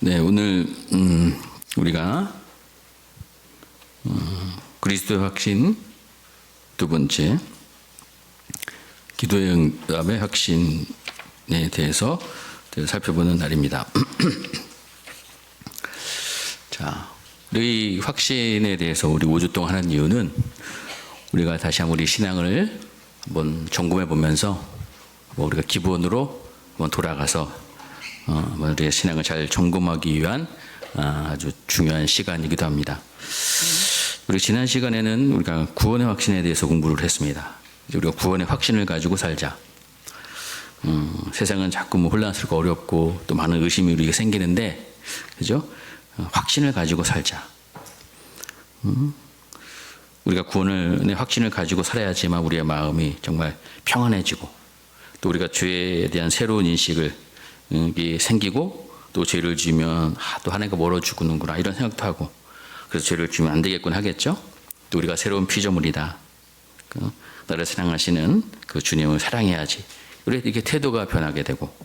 네, 오늘 우리가 그리스도의 확신 두 번째 기도의 응답의 확신에 대해서 살펴보는 날입니다. 자, 우리 확신에 대해서 우리 5주 동안 하는 이유는 우리가 다시 한번 우리 신앙을 한번 점검해 보면서 우리가 기본으로 한번 돌아가서 우리의 신앙을 잘 점검하기 위한 아주 중요한 시간이기도 합니다. 우리 지난 시간에는 우리가 구원의 확신에 대해서 공부를 했습니다. 이제 우리가 구원의 확신을 가지고 살자. 세상은 자꾸 혼란스럽고 어렵고 또 많은 의심이 우리에게 생기는데, 그죠? 확신을 가지고 살자. 우리가 구원의 확신을 가지고 살아야지만 우리의 마음이 정말 평안해지고 또 우리가 죄에 대한 새로운 인식을 생기고 또 죄를 지으면 또 하나님과 멀어 죽는구나 이런 생각도 하고 그래서 죄를 지으면 안 되겠군 하겠죠. 또 우리가 새로운 피조물이다. 나를 사랑하시는 그 주님을 사랑해야지. 이렇게 태도가 변하게 되고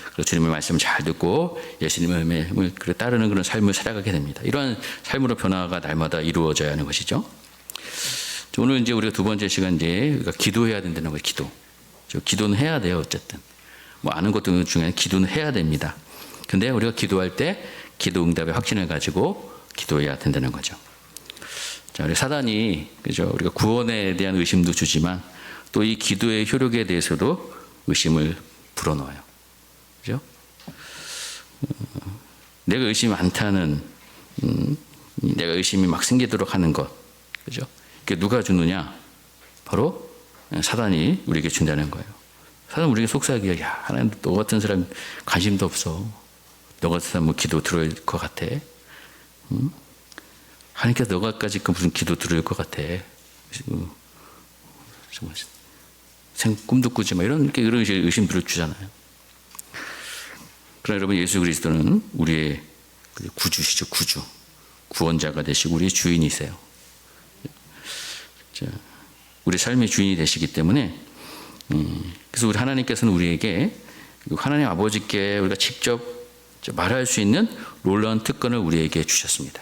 그리고 주님의 말씀을 잘 듣고 예수님을 따르는 그런 삶을 살아가게 됩니다. 이러한 삶으로 변화가 날마다 이루어져야 하는 것이죠. 오늘 이제 우리가 두 번째 시간 이제 우리가 기도해야 된다는 거예요. 기도는 해야 돼요. 어쨌든 아는 것도 중요한 기도는 해야 됩니다. 근데 우리가 기도할 때 기도 응답의 확신을 가지고 기도해야 된다는 거죠. 자, 우리 사단이 그죠? 우리가 구원에 대한 의심도 주지만 또 이 기도의 효력에 대해서도 의심을 불어넣어요. 그죠? 내가 의심이 많다는 내가 의심이 막 생기도록 하는 것, 그죠? 그게 누가 주느냐? 바로 사단이 우리에게 준다는 거예요. 사단 우리에게 속삭이야. 야, 하나님 너 같은 사람 관심도 없어. 너 같은 사람 기도 들을 것 같아. 하나님께서 너가까지 무슨 기도 들을 것 같아. 정말 꿈도 꾸지 마. 이런 의심들을 주잖아요. 그러나 여러분 예수 그리스도는 우리의 구주시죠. 구주. 구원자가 되시고 우리의 주인이세요. 자, 우리 삶의 주인이 되시기 때문에 그래서 우리 하나님께서는 우리에게 하나님 아버지께 우리가 직접 말할 수 있는 놀라운 특권을 우리에게 주셨습니다.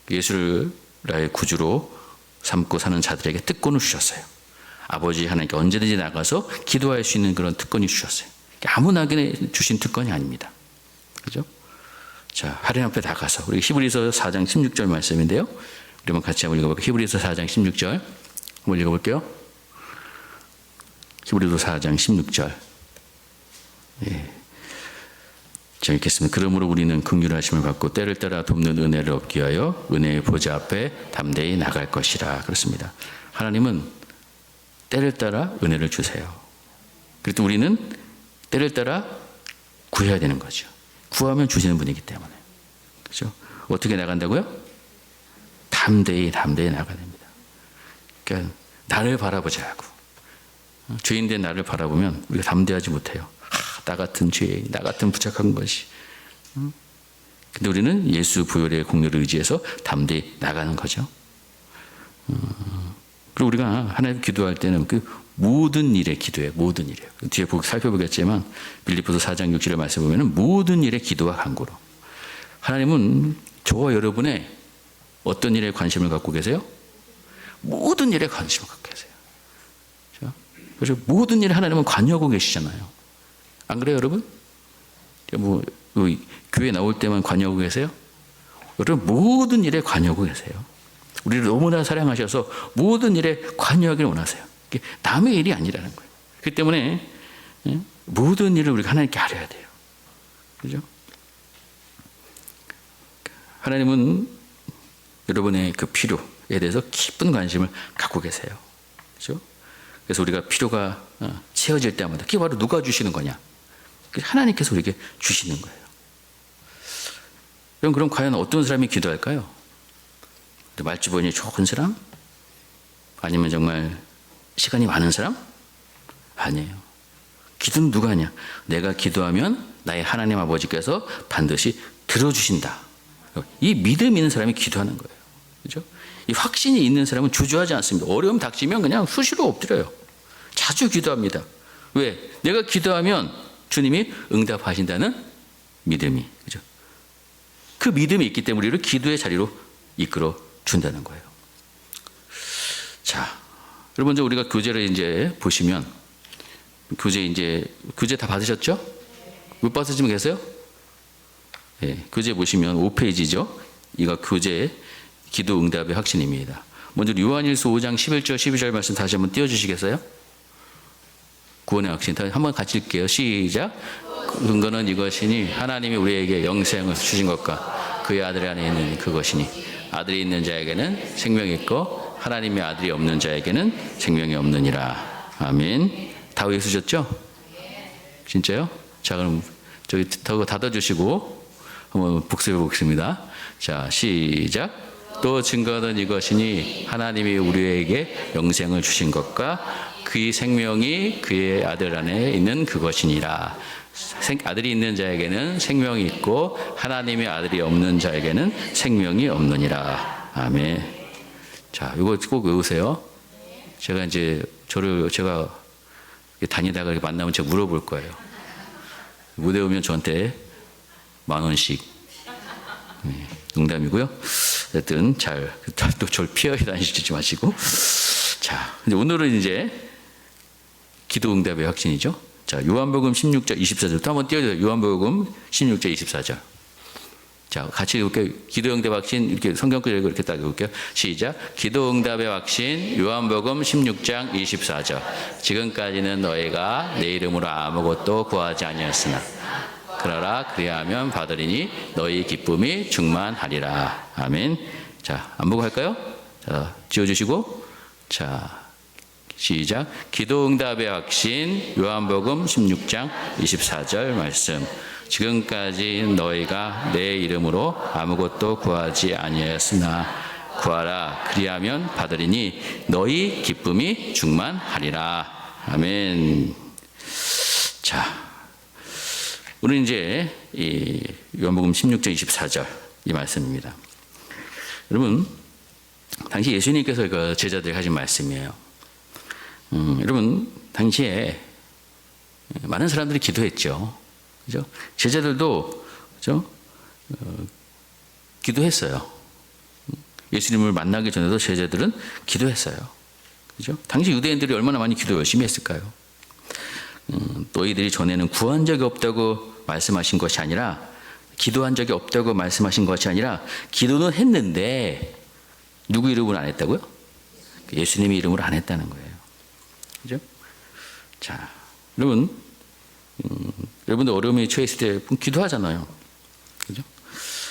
예수를 나의 구주로 삼고 사는 자들에게 특권을 주셨어요. 아버지 하나님께 언제든지 나가서 기도할 수 있는 그런 특권이 주셨어요. 아무나게 주신 특권이 아닙니다. 그죠? 자, 하나님 앞에 나가서 우리 히브리서 4장 16절 말씀인데요. 우리 한번 같이 한번 읽어볼게요. 히브리서 4장 16절 한번 읽어볼게요. 히브리서 4장 16절. 예. 자, 읽겠습니다. 그러므로 우리는 긍휼하심을 받고 때를 따라 돕는 은혜를 얻기 위하여 은혜의 보좌 앞에 담대히 나갈 것이라. 그렇습니다. 하나님은 때를 따라 은혜를 주세요. 그래도 우리는 때를 따라 구해야 되는 거죠. 구하면 주시는 분이기 때문에. 그렇죠? 어떻게 나간다고요? 담대히 나가야 됩니다. 그러니까 나를 바라보자고. 죄인된 나를 바라보면 우리가 담대하지 못해요. 나 같은 죄인, 나 같은 부착한 것이. 근데 우리는 예수 부활의 공로를 의지해서 담대히 나가는 거죠. 그리고 우리가 하나님 기도할 때는 그 모든 일에 기도해요. 모든 일에. 뒤에 살펴보겠지만 빌립보서 4장 6절의 말씀 보면은 모든 일에 기도와 간구로. 하나님은 저와 여러분의 어떤 일에 관심을 갖고 계세요? 모든 일에 관심을 갖고 계세요. 그래서 모든 일에 하나님은 관여하고 계시잖아요. 안 그래요, 여러분? 교회 나올 때만 관여하고 계세요? 여러분 모든 일에 관여하고 계세요. 우리를 너무나 사랑하셔서 모든 일에 관여하기를 원하세요. 이게 남의 일이 아니라는 거예요. 그렇기 때문에 모든 일을 우리가 하나님께 아뢰야 돼요. 그죠? 하나님은 여러분의 그 필요에 대해서 깊은 관심을 갖고 계세요. 그죠? 그래서 우리가 필요가 채워질 때마다 그게 바로 누가 주시는 거냐? 하나님께서 우리에게 주시는 거예요. 그럼 과연 어떤 사람이 기도할까요? 말주변이 좋은 사람? 아니면 정말 시간이 많은 사람? 아니에요. 기도는 누가 하냐? 내가 기도하면 나의 하나님 아버지께서 반드시 들어주신다. 이 믿음 있는 사람이 기도하는 거예요. 그죠? 이 확신이 있는 사람은 주저하지 않습니다. 어려움 닥치면 그냥 수시로 엎드려요. 자주 기도합니다. 왜? 내가 기도하면 주님이 응답하신다는 믿음이. 그죠? 그 믿음이 있기 때문에 우리를 기도의 자리로 이끌어 준다는 거예요. 자, 여러분 이제 우리가 교재를 이제 보시면 교재 다 받으셨죠? 못 받으시면 계세요? 예, 교재 보시면 5페이지죠. 이거 교재 기도 응답의 확신입니다. 먼저 요한일서 5장 11절 12절 말씀 다시 한번 띄워주시겠어요? 구원의 확신 한번 같이 읽게요. 시작. 근거는 이것이니 하나님이 우리에게 영생을 주신 것과 그의 아들 안에 있는 그것이니 아들이 있는 자에게는 생명이 있고 하나님의 아들이 없는 자에게는 생명이 없느니라. 아멘. 다 외우셨죠? 진짜요? 자, 그럼 저기 닫아주시고 한번 복습해 보겠습니다. 자, 시작. 또 증거는 이것이니 하나님이 우리에게 영생을 주신 것과 그의 생명이 그의 아들 안에 있는 그것이니라. 아들이 있는 자에게는 생명이 있고 하나님의 아들이 없는 자에게는 생명이 없느니라. 아멘. 자, 이거 꼭 외우세요. 제가 이제 제가 다니다가 만나면 제가 물어볼 거예요. 못 외우면 저한테 10,000원씩. 네, 농담이고요. 어쨌든 또 저를 피하게 다니시지 마시고. 자, 이제 오늘은 이제 기도 응답의 확신이죠. 자, 요한복음 16장 24절부터 한번 띄워줘요. 요한복음 16장 24절. 자, 같이 이렇게 기도 응답 확신 이렇게 성경글 읽고 이렇게 딱 읽을게요. 시작. 기도 응답의 확신 요한복음 16장 24절. 지금까지는 너희가 내 이름으로 아무것도 구하지 아니하였으나 그러라 그리하면 받으리니 너희 기쁨이 충만하리라. 아멘. 자, 안 보고 할까요? 자, 지워주시고. 자, 시작. 기도 응답의 확신 요한복음 16장 24절 말씀. 지금까지 너희가 내 이름으로 아무것도 구하지 아니하였으나 구하라 그리하면 받으리니 너희 기쁨이 충만하리라. 아멘. 자, 우리는 이제 이 요한복음 16장 24절 이 말씀입니다. 여러분, 당시 예수님께서 그 제자들에게 하신 말씀이에요. 여러분, 당시에 많은 사람들이 기도했죠. 그죠? 제자들도 그죠? 기도했어요. 예수님을 만나기 전에도 제자들은 기도했어요. 그죠? 당시 유대인들이 얼마나 많이 기도 열심히 했을까요? 너희들이 전에는 구한 적이 없다고 말씀하신 것이 아니라 기도한 적이 없다고 말씀하신 것이 아니라 기도는 했는데 누구 이름으로 안 했다고요? 예수님의 이름으로 안 했다는 거예요. 그죠? 자, 여러분들 어려움에 처했을 때 기도하잖아요. 그죠?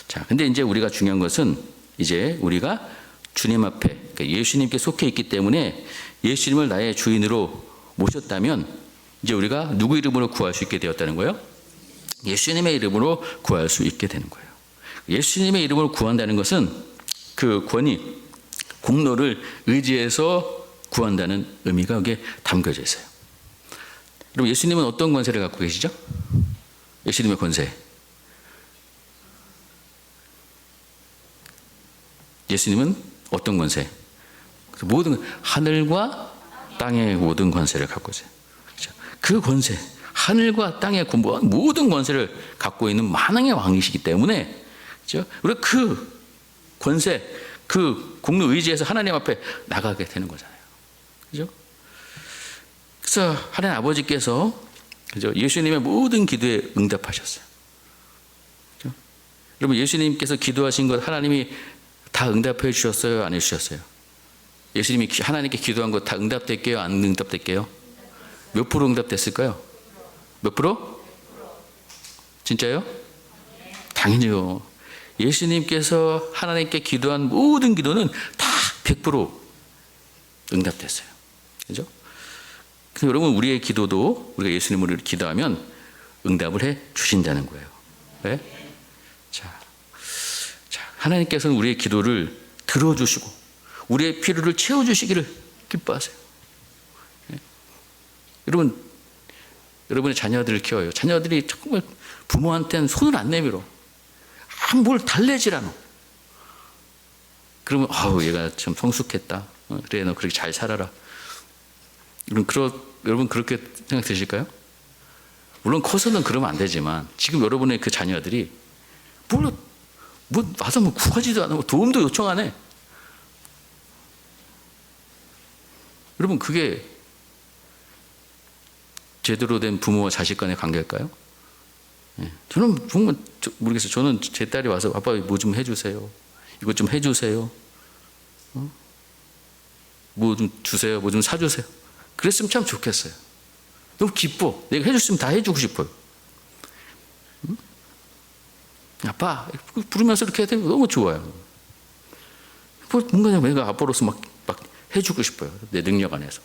자, 근데 이제 우리가 중요한 것은 이제 우리가 주님 앞에, 그러니까 예수님께 속해 있기 때문에 예수님을 나의 주인으로 모셨다면 이제 우리가 누구 이름으로 구할 수 있게 되었다는 거예요? 예수님의 이름으로 구할 수 있게 되는 거예요. 예수님의 이름으로 구한다는 것은 그 권위, 공로를 의지해서 구한다는 의미가 여기에 담겨져 있어요. 그럼 예수님은 어떤 권세를 갖고 계시죠? 예수님의 권세. 예수님은 어떤 권세? 모든 하늘과 땅의 모든 권세를 갖고 있어요. 그 권세, 하늘과 땅의 모든 권세를 갖고 있는 만왕의 왕이시기 때문에, 그렇죠? 우리가 그 권세, 그 공로 의지에서 하나님 앞에 나가게 되는 거잖아요. 그죠? 그래서 하나님 아버지께서, 그죠? 예수님의 모든 기도에 응답하셨어요. 그죠? 여러분, 예수님께서 기도하신 것 하나님이 다 응답해 주셨어요? 안 해주셨어요? 예수님이 하나님께 기도한 것 다 응답될게요? 안 응답될게요? 몇 프로 응답됐을까요? 몇 프로? 진짜요? 당연히요. 예수님께서 하나님께 기도한 모든 기도는 다 100% 응답됐어요. 그죠? 그래서 여러분, 우리의 기도도 우리가 예수님을 기도하면 응답을 해 주신다는 거예요. 네? 자, 하나님께서는 우리의 기도를 들어주시고 우리의 필요를 채워주시기를 기뻐하세요. 네? 여러분의 자녀들을 키워요. 자녀들이 정말 부모한테는 손을 안 내밀어. 뭘 달래질 않아. 그러면 얘가 참 성숙했다. 그래, 너 그렇게 잘 살아라. 여러분 그렇게 생각 드실까요? 물론 커서는 그러면 안 되지만 지금 여러분의 그 자녀들이 와서 구하지도 않고 도움도 요청 안 해. 여러분, 그게 제대로 된 부모와 자식 간의 관계일까요? 저는 정말 모르겠어요. 저는 제 딸이 와서 아빠 뭐 좀 해주세요. 이것 좀 해주세요. 뭐 좀 주세요. 뭐 좀 사주세요. 그랬으면 참 좋겠어요. 너무 기뻐. 내가 해줬으면 다 해주고 싶어요. 아빠 부르면서 이렇게 해야 되면 너무 좋아요. 뭔가 내가 아빠로서 막 해주고 싶어요. 내 능력 안에서.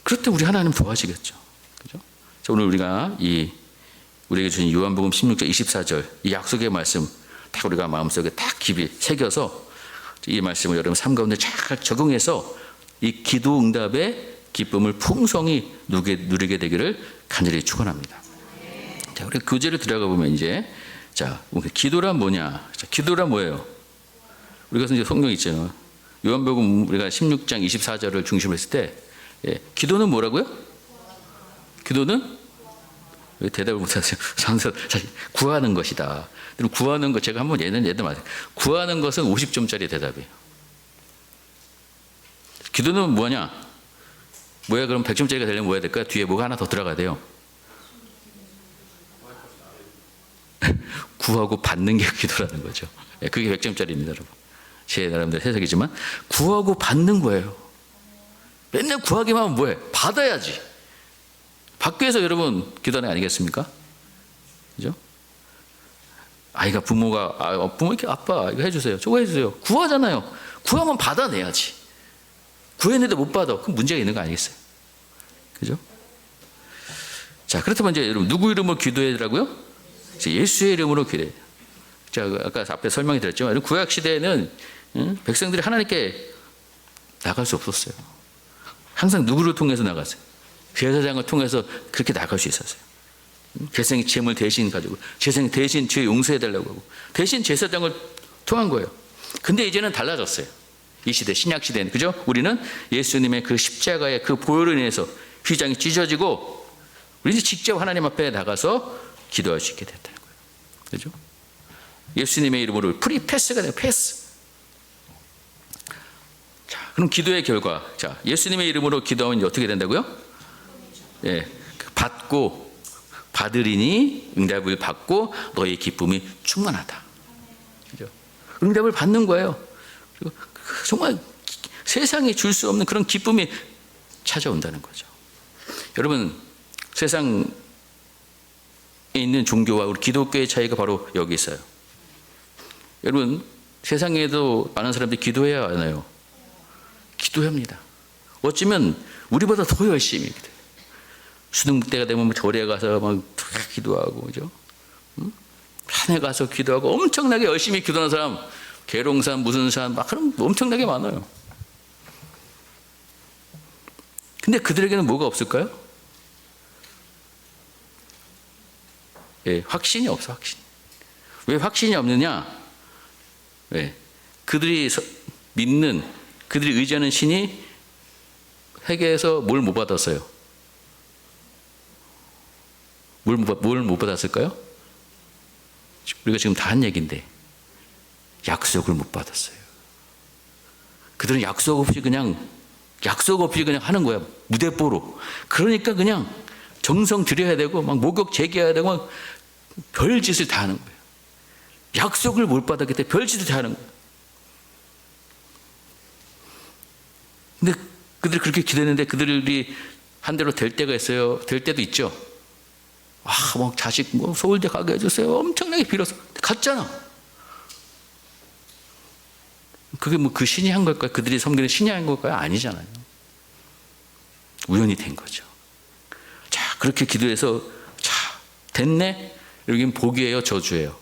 그럴 때 우리 하나님 좋아하시겠죠. 그죠? 자, 오늘 우리에게 주신 요한복음 16장 24절 이 약속의 말씀 딱 우리가 마음속에 딱 깊이 새겨서 이 말씀을 여러분 삶 가운데 잘 적용해서 이 기도 응답의 기쁨을 풍성히 누리게 되기를 간절히 축원합니다. 자, 우리 교재를 들어가 보면 이제 기도란 뭐냐? 자, 기도란 뭐예요? 우리가 이제 성경 있잖아요. 요한복음 우리가 16장 24절을 중심으로 했을 때 기도는 뭐라고요? 기도는 왜 대답을 못하세요? 사실 구하는 것이다. 구하는 것 제가 한번 예를 말해요. 구하는 것은 50점짜리 대답이에요. 기도는 뭐냐? 뭐야? 그럼 100점짜리가 되려면 뭐 해야 될까요? 뒤에 뭐가 하나 더 들어가야 돼요. 구하고 받는 게 기도라는 거죠. 그게 100점짜리입니다, 여러분. 제 나름대로 해석이지만 구하고 받는 거예요. 맨날 구하기만 하면 뭐해? 받아야지. 받기 위해서 여러분 기도하는 거 아니겠습니까? 그죠? 아이가 부모가 부모에게 아빠 이거 해주세요. 저거 해주세요. 구하잖아요. 구하면 받아내야지. 구했는데 못 받아. 그럼 문제가 있는 거 아니겠어요? 그죠? 자, 그렇다면 이제 여러분 누구 이름으로 기도해라고요? 예수의 이름으로 기도해요. 자, 아까 앞에 설명이 드렸지만 구약 시대에는 백성들이 하나님께 나갈 수 없었어요. 항상 누구를 통해서 나갔어요? 제사장을 통해서 그렇게 나갈 수 있었어요. 제사장이 죄물 대신 가지고 제사장이 대신 죄 용서해달라고 하고 대신 제사장을 통한 거예요. 근데 이제는 달라졌어요. 이 시대 신약 시대는 그죠? 우리는 예수님의 그 십자가의 그 보혈로 인해서 휘장이 찢어지고 우리는 직접 하나님 앞에 나가서 기도할 수 있게 됐다는 거예요. 그죠? 예수님의 이름으로 프리 패스가 돼요. 패스. 자, 그럼 기도의 결과. 자, 예수님의 이름으로 기도하면 어떻게 된다고요? 받고 받으리니 응답을 받고 너의 기쁨이 충만하다. 그죠? 응답을 받는 거예요. 그리고 정말 세상에 줄 수 없는 그런 기쁨이 찾아온다는 거죠. 여러분, 세상에 있는 종교와 우리 기독교의 차이가 바로 여기 있어요. 여러분, 세상에도 많은 사람들이 기도해야 하나요? 기도합니다. 어쩌면 우리보다 더 열심히 기도해요. 수능 때가 되면 절에 가서 막 기도하고, 그죠? 산에 가서 기도하고 엄청나게 열심히 기도하는 사람, 계룡산, 무슨 산, 막 그런 엄청나게 많아요. 근데 그들에게는 뭐가 없을까요? 확신이 없어, 확신. 왜 확신이 없느냐? 왜? 그들이 믿는, 그들이 의지하는 신이 회개에서 뭘 못 받았어요? 뭘 못 받았을까요? 우리가 지금 다 한 얘기인데 약속을 못 받았어요. 그들은 약속 없이 그냥 하는 거야. 무대뽀로. 그러니까 그냥 정성 들여야 되고 막 목욕 제기해야 되고 막 별짓을 다 하는 거예요. 약속을 못 받았기 때문에 별짓을 다 하는 거예요. 근데 그들이 그렇게 기도했는데 그들이 한 대로 될 때가 있어요. 될 때도 있죠. 막 자식 서울대 가게 해주세요. 엄청나게 빌어서 갔잖아. 그게 그 신이 한 걸까요? 그들이 섬기는 신이 한 걸까요? 아니잖아요. 우연히 된 거죠. 자, 그렇게 기도해서 됐네? 여기는 복이에요, 저주예요?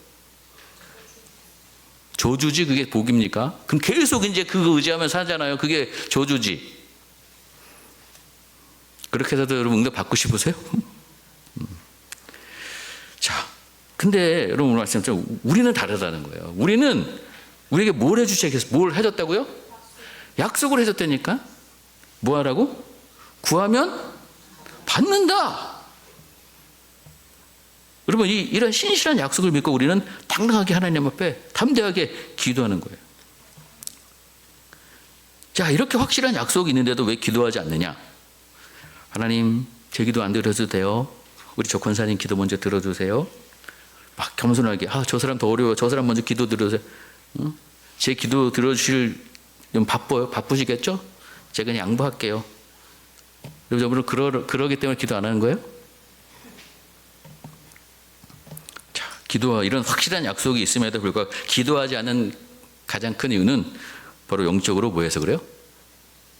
저주지 그게 복입니까? 그럼 계속 이제 그거 의지하면서 하잖아요. 그게 저주지. 그렇게 해서도 여러분 응답 받고 싶으세요? 자, 근데 여러분 오늘 말씀처럼 우리는 다르다는 거예요. 우리에게 뭘 해주시겠어요? 뭘 해줬다고요? 약속을 해줬다니까? 뭐 하라고? 구하면 받는다. 여러분, 이런 신실한 약속을 믿고 우리는 당당하게 하나님 앞에 담대하게 기도하는 거예요. 자, 이렇게 확실한 약속이 있는데도 왜 기도하지 않느냐? 하나님, 제 기도 안 들어도 돼요. 우리 조 권사님 기도 먼저 들어주세요. 막 겸손하게, 저 사람 더 어려워요. 저 사람 먼저 기도 들어주세요. 제 기도 들어주실, 좀 바쁘시겠죠? 제가 그냥 양보할게요. 여러분, 그러기 때문에 기도 안 하는 거예요? 자, 기도와 이런 확실한 약속이 있음에도 불구하고 기도하지 않는 가장 큰 이유는 바로 영적으로 뭐해서 그래요?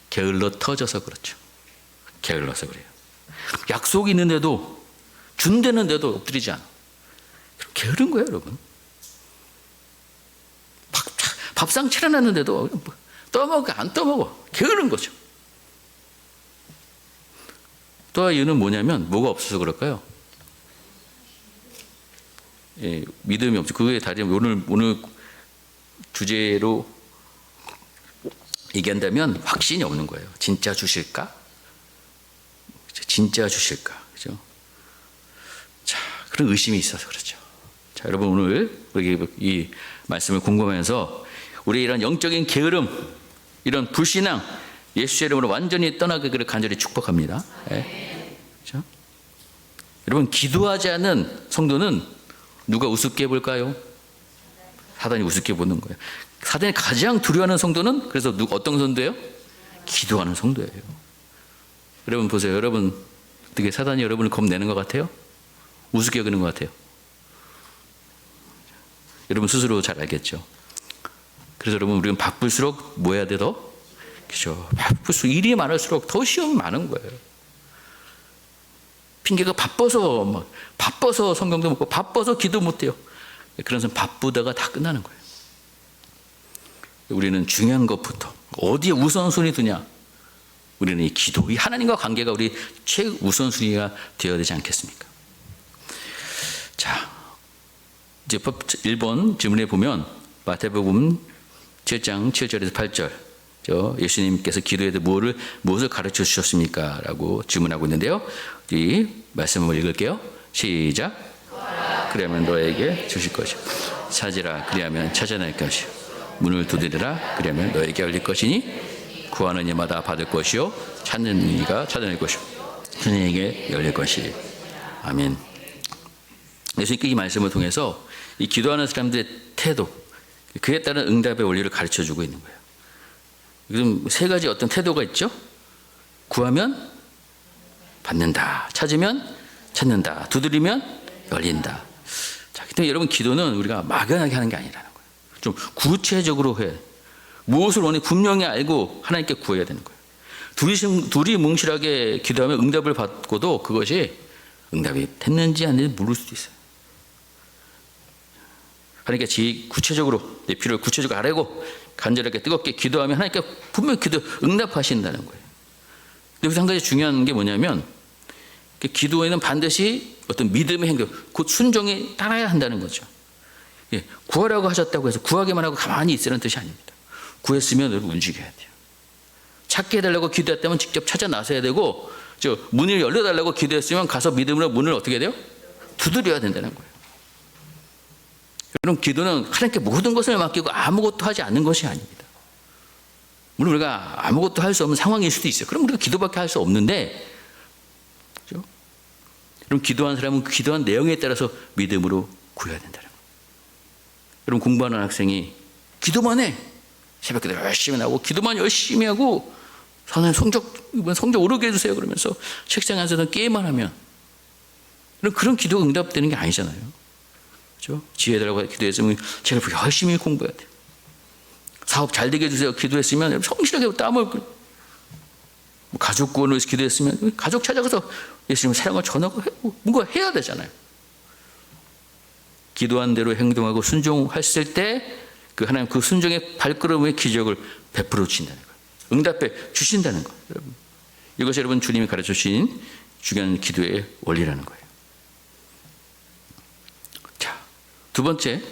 게을러 터져서 그렇죠. 게을러서 그래요. 약속이 있는데도, 준대는데도 엎드리지 않아. 게으른 거예요, 여러분. 밥상 차려놨는데도 떠먹어, 안 떠먹어. 게으른 거죠. 또 이유는 뭐냐면, 뭐가 없어서 그럴까요? 예, 믿음이 없죠. 그거에 다른 오늘 주제로 얘기한다면 확신이 없는 거예요. 진짜 주실까? 진짜 주실까? 그죠? 자, 그런 의심이 있어서 그렇죠. 자, 여러분, 오늘 이 말씀을 공부하면서 우리 이런 영적인 게으름, 이런 불신앙, 예수의 이름으로 완전히 떠나기를 간절히 축복합니다. 네. 그렇죠? 여러분, 기도하지 않는 성도는 누가 우습게 볼까요? 사단이 우습게 보는 거예요. 사단이 가장 두려워하는 성도는 그래서 어떤 성도예요? 기도하는 성도예요. 여러분 보세요. 여러분 어떻게 사단이 여러분을 겁내는 것 같아요? 우습게 여기는 것 같아요? 여러분 스스로 잘 알겠죠. 그래서 여러분, 우리는 바쁠수록 뭐 해야 돼 더? 그죠? 바쁠수록, 일이 많을수록 더 시험이 많은 거예요. 핑계가 바빠서 성경도 못 보고 바빠서 기도 못 해요. 그런 사람 바쁘다가 다 끝나는 거예요. 우리는 중요한 것부터 어디에 우선순위 두냐? 우리는 이 기도, 이 하나님과 관계가 우리 최우선순위가 되어야 되지 않겠습니까? 자, 이제 1번 질문에 보면 마태복음 7장 7절에서 8절, 예수님께서 기도에 대해 무엇을 가르쳐 주셨습니까? 라고 질문하고 있는데요. 이 말씀을 읽을게요. 시작. 그러면 너에게 주실 것이요. 찾으라, 그리하면 찾아낼 것이요. 문을 두드리라, 그러면 너에게 열릴 것이니 구하는 이마다 받을 것이요. 찾는 이가 찾아낼 것이요. 그에게 열릴 것이. 아멘. 예수님께 이 말씀을 통해서 이 기도하는 사람들의 태도, 그에 따른 응답의 원리를 가르쳐 주고 있는 거예요. 지금 세 가지 어떤 태도가 있죠? 구하면 받는다, 찾으면 찾는다, 두드리면 열린다. 자, 그때 여러분, 기도는 우리가 막연하게 하는 게 아니라는 거예요. 좀 구체적으로 해. 무엇을 원해 분명히 알고 하나님께 구해야 되는 거예요. 둘이 뭉실하게 기도하면 응답을 받고도 그것이 응답이 됐는지 안 됐는지 모를 수도 있어요. 하나님께 구체적으로 내 필요를 구체적으로 아뢰고 간절하게 뜨겁게 기도하면 하나님께 분명히 응답하신다는 거예요. 여기서 한 가지 중요한 게 뭐냐면, 기도에는 반드시 어떤 믿음의 행동, 곧 순종이 따라야 한다는 거죠. 예, 구하라고 하셨다고 해서 구하기만 하고 가만히 있으라는 뜻이 아닙니다. 구했으면 여러분 움직여야 돼요. 찾게 해달라고 기도했다면 직접 찾아 나서야 되고, 문을 열려달라고 기도했으면 가서 믿음으로 문을 어떻게 해야 돼요? 두드려야 된다는 거예요. 여러분, 기도는 하나님께 모든 것을 맡기고 아무것도 하지 않는 것이 아닙니다. 물론 우리가 아무것도 할 수 없는 상황일 수도 있어요. 그럼 우리가 기도밖에 할 수 없는데, 그렇죠? 그럼 기도한 사람은 기도한 내용에 따라서 믿음으로 구해야 된다는 거예요. 여러분, 공부하는 학생이 기도만 해. 새벽기도 열심히 나오고 기도만 열심히 하고 선생님 성적 오르게 해주세요 그러면서 책상에 앉아서 게임만 하면, 그런 기도가 응답되는 게 아니잖아요. 그렇죠? 지혜달라고 기도했으면 제가 열심히 공부해야 돼요. 사업 잘 되게 해주세요 기도했으면 성실하게 땀을, 가족 구원을 위해서 기도했으면 가족 찾아가서 예수님을 사랑을 전하고 뭔가 해야 되잖아요. 기도한 대로 행동하고 순종했을 때 그 하나님 그 순종의 발걸음의 기적을 베풀어 주신다는 거예요. 응답해 주신다는 거예요. 여러분, 이것이 여러분 주님이 가르쳐 주신 중요한 기도의 원리라는 거예요. 자, 두 번째,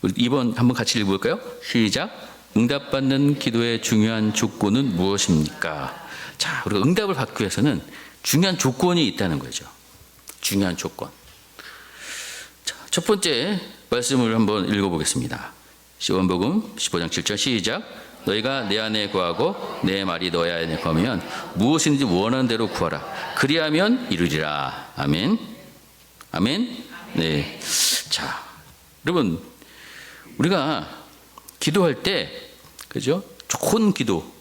우리 2번 한번 같이 읽어볼까요? 시작. 응답받는 기도의 중요한 조건은 무엇입니까? 자, 우리가 응답을 받기 위해서는 중요한 조건이 있다는 거죠. 중요한 조건. 첫 번째 말씀을 한번 읽어보겠습니다. 요한복음 15장 7절 시작. 너희가 내 안에 거하고 내 말이 너희 안에 거하면 무엇인지 원하는 대로 구하라. 그리하면 이루리라. 아멘. 아멘. 네. 자, 여러분, 우리가 기도할 때, 그죠? 좋은 기도,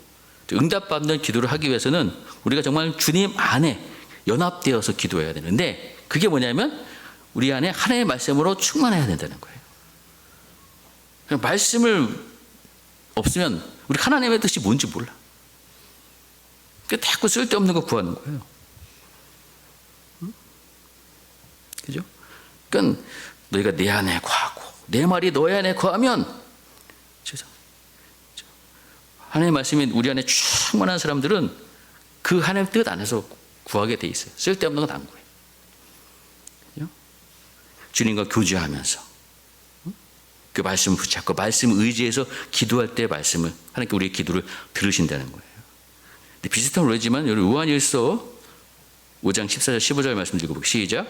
응답받는 기도를 하기 위해서는 우리가 정말 주님 안에 연합되어서 기도해야 되는데, 그게 뭐냐면 우리 안에 하나님의 말씀으로 충만해야 된다는 거예요. 말씀을 없으면 우리 하나님의 뜻이 뭔지 몰라. 그러니까 자꾸 쓸데없는 거 구하는 거예요. 그죠? 그러니까 너희가 내 안에 거하고 내 말이 너희 안에 거하면, 하나님의 말씀이 우리 안에 충만한 사람들은 그 하나님의 뜻 안에서 구하게 돼 있어요. 쓸데없는 건 안 구해요. 그죠? 주님과 교제하면서 그 말씀을 붙잡고 말씀을 의지해서 기도할 때 말씀을 하나님께 우리의 기도를 들으신다는 거예요. 근데 비슷한 노래지만 여기 요한일서 5장 14절 15절 말씀 읽어보겠습니다.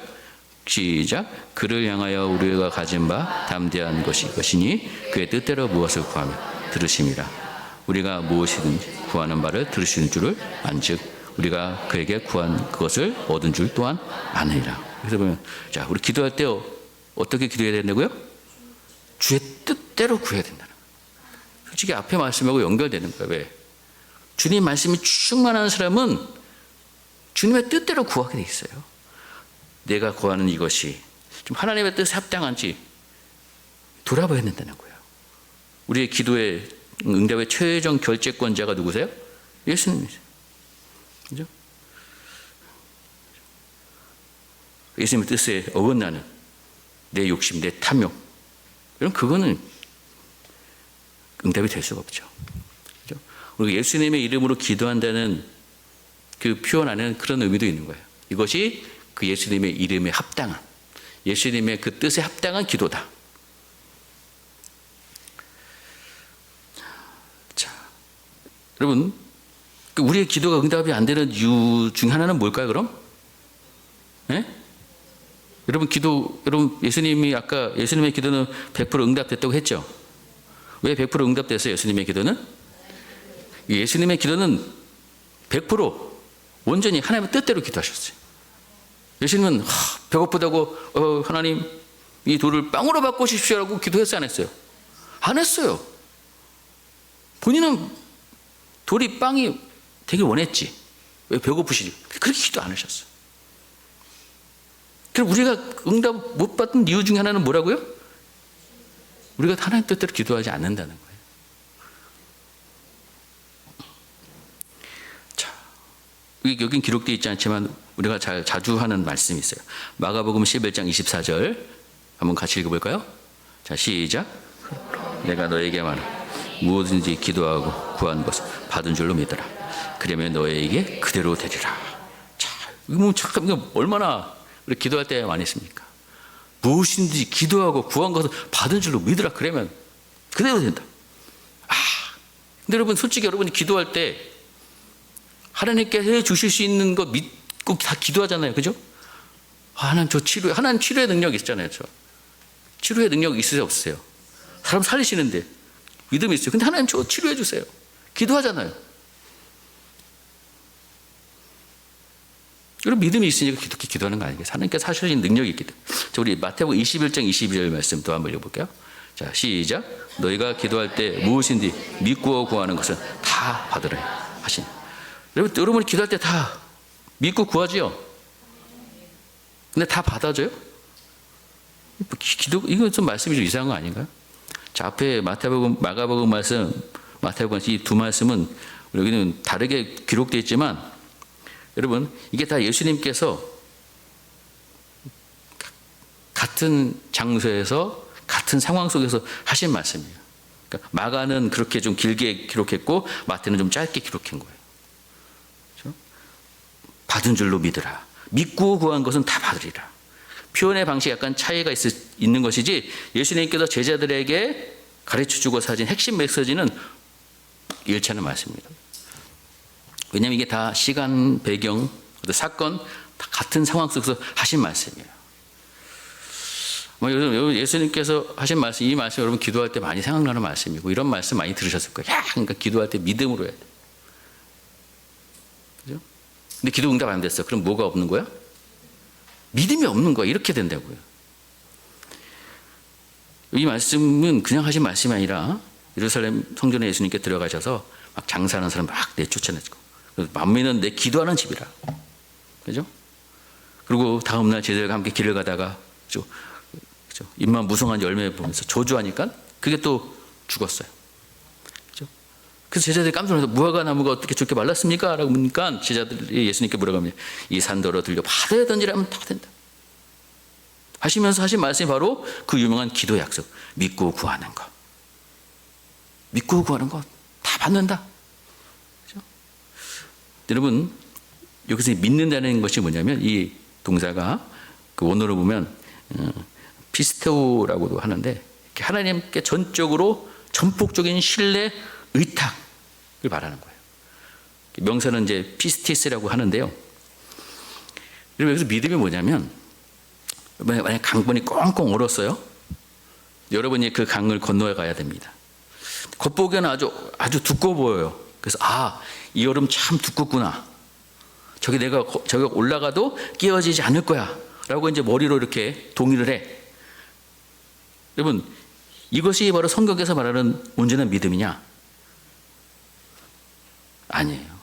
시작. 그를 향하여 우리가 가진 바 담대한 것이 이것이니 그의 뜻대로 무엇을 구하면 들으심이라. 우리가 무엇이든지 구하는 바를 들으시는 줄을 안즉 우리가 그에게 구한 그것을 얻은 줄 또한 아느니라. 그래서 보면, 자, 우리 기도할 때 어떻게 기도해야 된다고요? 주의 뜻대로 구해야 된다는 거예요. 솔직히 앞에 말씀하고 연결되는 거예요. 왜? 주님 말씀이 충만한 사람은 주님의 뜻대로 구하게 돼 있어요. 내가 구하는 이것이 좀 하나님의 뜻에 합당한지 돌아봐야 된다는 거예요. 우리의 기도의 응답의 최종 결재권자가 누구세요? 예수님이세요. 그죠? 예수님의 뜻에 어긋나는 내 욕심, 내 탐욕, 이런 그거는 응답이 될 수가 없죠. 그죠? 우리가 예수님의 이름으로 기도한다는 그 표현 안에는 그런 의미도 있는 거예요. 이것이 그 예수님의 이름에 합당한, 예수님의 그 뜻에 합당한 기도다. 자, 여러분, 우리의 기도가 응답이 안 되는 이유 중 하나는 뭘까요, 그럼? 네? 여러분, 예수님이 아까 예수님의 기도는 100% 응답됐다고 했죠? 왜 100% 응답됐어요, 예수님의 기도는? 예수님의 기도는 100% 온전히 하나님의 뜻대로 기도하셨어요. 예수님은 배고프다고 하나님 이 돌을 빵으로 바꾸십시오라고 기도했어요, 안 했어요? 안 했어요. 본인은 돌이 빵이 되게 원했지. 왜? 배고프시지. 그렇게 기도 안 하셨어요. 그럼 우리가 응답 못 받은 이유 중에 하나는 뭐라고요? 우리가 하나님 뜻대로 기도하지 않는다는 거예요. 자, 여긴 기록되어 있지 않지만 우리가 자주 하는 말씀이 있어요. 마가복음 11장 24절 한번 같이 읽어볼까요? 자, 시작. 내가 너에게 말하 무엇든지 기도하고 구한 것을 받은 줄로 믿어라. 그러면 너에게 그대로 되리라. 자, 이거 참 이거 얼마나 우리 기도할 때 많이 했습니까? 무엇인지 기도하고 구한 것을 받은 줄로 믿으라. 그러면 그대로 된다. 근데 여러분, 솔직히 여러분이 기도할 때 하나님께 해 주실 수 있는 거 믿고 다 기도하잖아요. 그죠? 하나님 저 치료해. 하나님 치료의 능력이 있잖아요. 치료의 능력이 있으세요, 없으세요? 사람 살리시는데 믿음이 있어요. 근데 하나님 저 치료해 주세요. 기도하잖아요. 여러분, 믿음이 있으니까 그렇게 기도하는 거 아니겠어요? 하나님께서 하시는 능력이 있기 때문에. 자, 우리 마태복음 21장 22절 말씀 또 한번 읽어볼게요. 자, 시작. 너희가 기도할 때 무엇인지 믿고 구하는 것은 다 받으라 하신. 여러분이 기도할 때 다 믿고 구하지요? 근데 다 받아줘요? 이건 좀 말씀이 좀 이상한 거 아닌가요? 자, 앞에 마가복음 말씀, 마태복음 이 두 말씀은 여기는 다르게 기록되어 있지만, 여러분, 이게 다 예수님께서 같은 장소에서 같은 상황 속에서 하신 말씀이에요. 그러니까 마가는 그렇게 좀 길게 기록했고 마태는 좀 짧게 기록한 거예요. 그렇죠? 받은 줄로 믿으라. 믿고 구한 것은 다 받으리라. 표현의 방식이 약간 차이가 있는 것이지, 예수님께서 제자들에게 가르쳐주고 사신 핵심 메시지는 일치하는 말씀입니다. 왜냐하면 이게 다 시간, 배경, 사건 다 같은 상황 속에서 하신 말씀이에요. 여러분 예수님께서 하신 말씀, 이 말씀 여러분 기도할 때 많이 생각나는 말씀이고 이런 말씀 많이 들으셨을 거예요. 그러니까 기도할 때 믿음으로 해야 돼. 그죠? 근데 기도 응답 안 됐어. 그럼 뭐가 없는 거야? 믿음이 없는 거야. 이렇게 된다고요. 이 말씀은 그냥 하신 말씀이 아니라 예루살렘 성전에 예수님께 들어가셔서 막 장사하는 사람 막 내쫓아내고 만민은 내 기도하는 집이라. 그죠? 그리고 다음날 제자들과 함께 길을 가다가 그죠? 입만 무성한 열매 보면서 저주하니까 그게 또 죽었어요. 그죠? 그래서 제자들이 깜짝 놀라서 무화과 나무가 어떻게 저렇게 말랐습니까? 라고 묻니까 제자들이 예수님께 뭐라고 합니까? 이 산더러 들려 바다에 던지라면 다 된다. 하시면서 하신 말씀이 바로 그 유명한 기도 약속. 믿고 구하는 것. 믿고 구하는 것 다 받는다. 그죠? 여러분 여기서 믿는다는 것이 뭐냐면 이 동사가 그 원어로 보면 피스테오라고도 하는데 하나님께 전적으로 전폭적인 신뢰, 의탁을 말하는 거예요. 명사는 이제 피스티스라고 하는데요. 여러분 여기서 믿음이 뭐냐면 만약 강변이 꽁꽁 얼었어요. 여러분이 그 강을 건너야 가야 됩니다. 겉보기에는 아주 두꺼워 보여요. 그래서 이 얼음 참 두껍구나. 저기 올라가도 끼어지지 않을 거야. 라고 이제 머리로 이렇게 동의를 해. 여러분, 이것이 바로 성경에서 말하는 온전한 믿음이냐? 아니에요.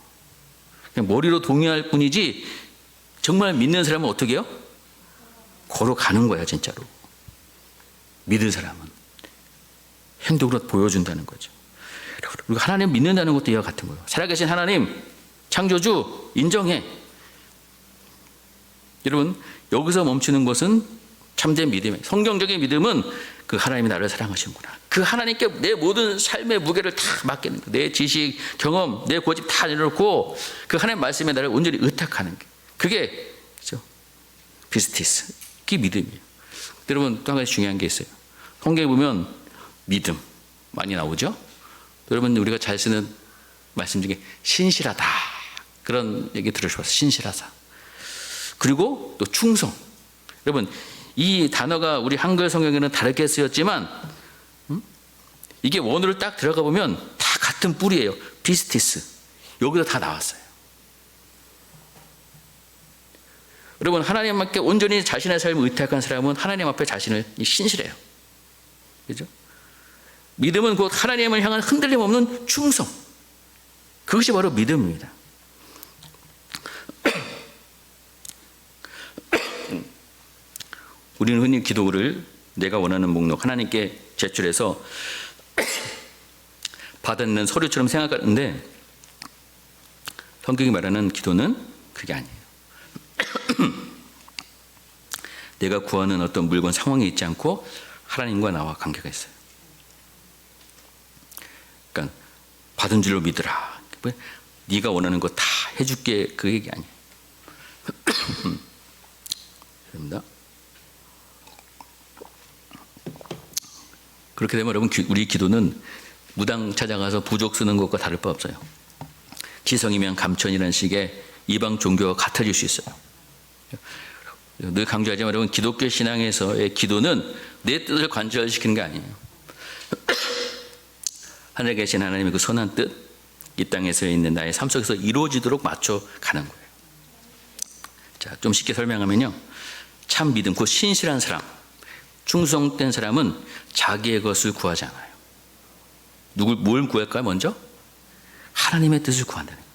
그냥 머리로 동의할 뿐이지 정말 믿는 사람은 어떻게 해요? 걸어가는 거야, 진짜로. 믿는 사람은. 행동으로 보여준다는 거죠. 그리고 하나님 믿는다는 것도 이와 같은 거예요. 살아계신 하나님, 창조주 인정해. 여러분 여기서 멈추는 것은 참된 믿음이에요. 성경적인 믿음은 그 하나님이 나를 사랑하시는구나. 그 하나님께 내 모든 삶의 무게를 다 맡기는 거예요. 내 지식, 경험, 내 고집 다 내려놓고 그 하나님 말씀에 나를 온전히 의탁하는 게 그게 그렇죠? 피스티스. 그게 믿음이에요. 여러분 또 한 가지 중요한 게 있어요. 성경에 보면 믿음 많이 나오죠. 여러분 우리가 잘 쓰는 말씀 중에 신실하다 그런 얘기 들으셔서 신실하다. 그리고 또 충성. 여러분 이 단어가 우리 한글 성경에는 다르게 쓰였지만 이게 원어를 딱 들어가 보면 다 같은 뿌리예요. 피스티스. 여기서 다 나왔어요. 여러분 하나님 앞에 온전히 자신의 삶을 의탁한 사람은 하나님 앞에 자신을 신실해요. 그렇죠? 믿음은 곧 하나님을 향한 흔들림 없는 충성. 그것이 바로 믿음입니다. 우리는 흔히 기도를 내가 원하는 목록 하나님께 제출해서 받는 서류처럼 생각하는데 성경이 말하는 기도는 그게 아니에요. 내가 구하는 어떤 물건 상황이 있지 않고 하나님과 나와 관계가 있어요. 그러니까 받은 줄로 믿으라. 네가 원하는 거 다 해줄게 그 얘기 아니에요. 됩니다. 그렇게 되면 여러분 우리 기도는 무당 찾아가서 부족 쓰는 것과 다를 바 없어요. 지성이면 감천이라는 식의 이방 종교와 같아질 수 있어요. 늘 강조하지만 여러분 기독교 신앙에서의 기도는 내 뜻을 관철시키는 게 아니에요. 하늘에 계신 하나님의 그 선한 뜻, 이 땅에서 있는 나의 삶 속에서 이루어지도록 맞춰가는 거예요. 자, 좀 쉽게 설명하면요. 참 믿음, 그 신실한 사람, 충성된 사람은 자기의 것을 구하지 않아요. 뭘 구할까요? 먼저? 하나님의 뜻을 구한다는 거예요.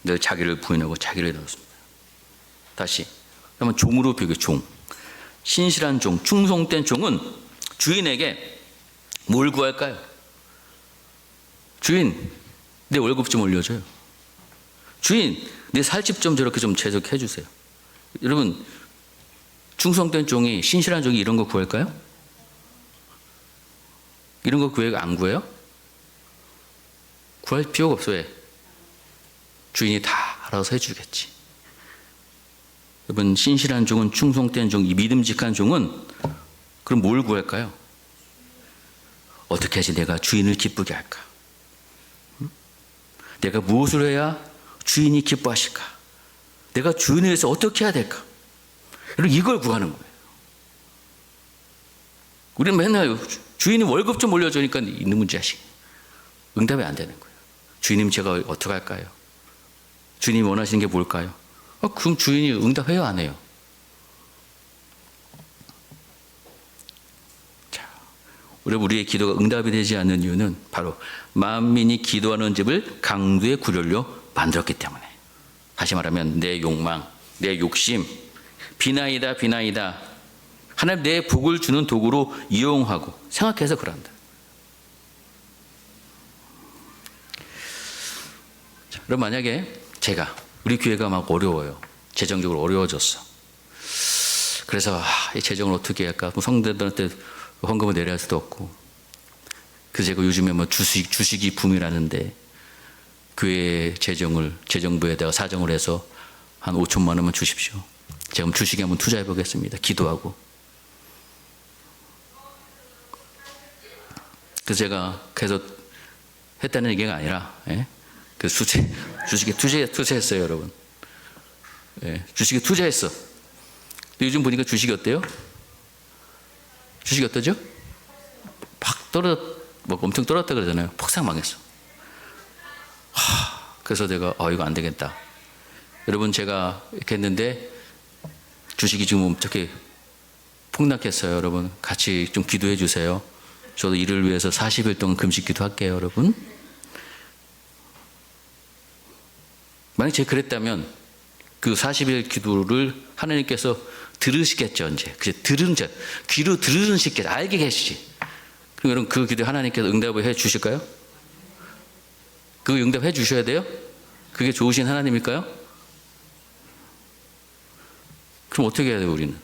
늘 자기를 부인하고 자기를 넣습니다. 다시 그러면 종으로 비교해. 종. 신실한 종, 충성된 종은 주인에게 뭘 구할까요? 주인, 내 월급 좀 올려줘요. 주인, 내 살집 좀 저렇게 좀 제작해 주세요. 여러분, 충성된 종이, 신실한 종이 이런 거 구할까요? 이런 거 구해요? 안 구해요? 구할 필요가 없어요. 왜? 주인이 다 알아서 해주겠지. 여러분, 신실한 종은, 충성된 종, 이 믿음직한 종은 그럼 뭘 구할까요? 어떻게 해야지 내가 주인을 기쁘게 할까? 내가 무엇을 해야 주인이 기뻐하실까? 내가 주인을 위해서 어떻게 해야 될까? 여러분, 이걸 구하는 거예요. 우리는 맨날 주인이 월급 좀 올려주니까 이놈의 자식. 응답이 안 되는 거예요. 주인님 제가 어떻게 할까요? 주인님이 원하시는 게 뭘까요? 그럼 주인이 응답해요, 안 해요? 자, 우리의 기도가 응답이 되지 않는 이유는 바로 만민이 기도하는 집을 강도의 구렬로 만들었기 때문에. 다시 말하면 내 욕망, 내 욕심, 비나이다 하나님 내 복을 주는 도구로 이용하고 생각해서 그런다. 자, 그럼 만약에 우리 교회가 막 어려워요. 재정적으로 어려워졌어. 그래서 이 재정을 어떻게 할까? 성도들한테 헌금을 내려야 할 수도 없고. 그래서 제가 요즘에 주식이 붐이라는데 교회 재정부에다가 사정을 해서 한 5천만 원만 주십시오. 제가 그럼 주식에 한번 투자해 보겠습니다. 기도하고. 그래서 제가 계속 했다는 얘기가 아니라, 그 주식에 투자했어요, 여러분. 주식에 투자했어. 근데 요즘 보니까 주식이 어때요? 주식이 어떠죠? 엄청 떨어졌다 그러잖아요. 폭삭 망했어. 그래서 내가 이거 안 되겠다. 여러분, 제가 이렇게 했는데 주식이 지금 어떻게 폭락했어요. 여러분, 같이 좀 기도해 주세요. 저도 이를 위해서 40일 동안 금식 기도할게요, 여러분. 만약 제가 그랬다면 그 40일 기도를 하나님께서 들으시겠죠, 이제. 귀로 들으시겠죠. 알게 계시지. 그럼 여러분, 그 기도에 하나님께서 응답을 해 주실까요? 그 응답해 주셔야 돼요? 그게 좋으신 하나님일까요? 그럼 어떻게 해야 돼요, 우리는?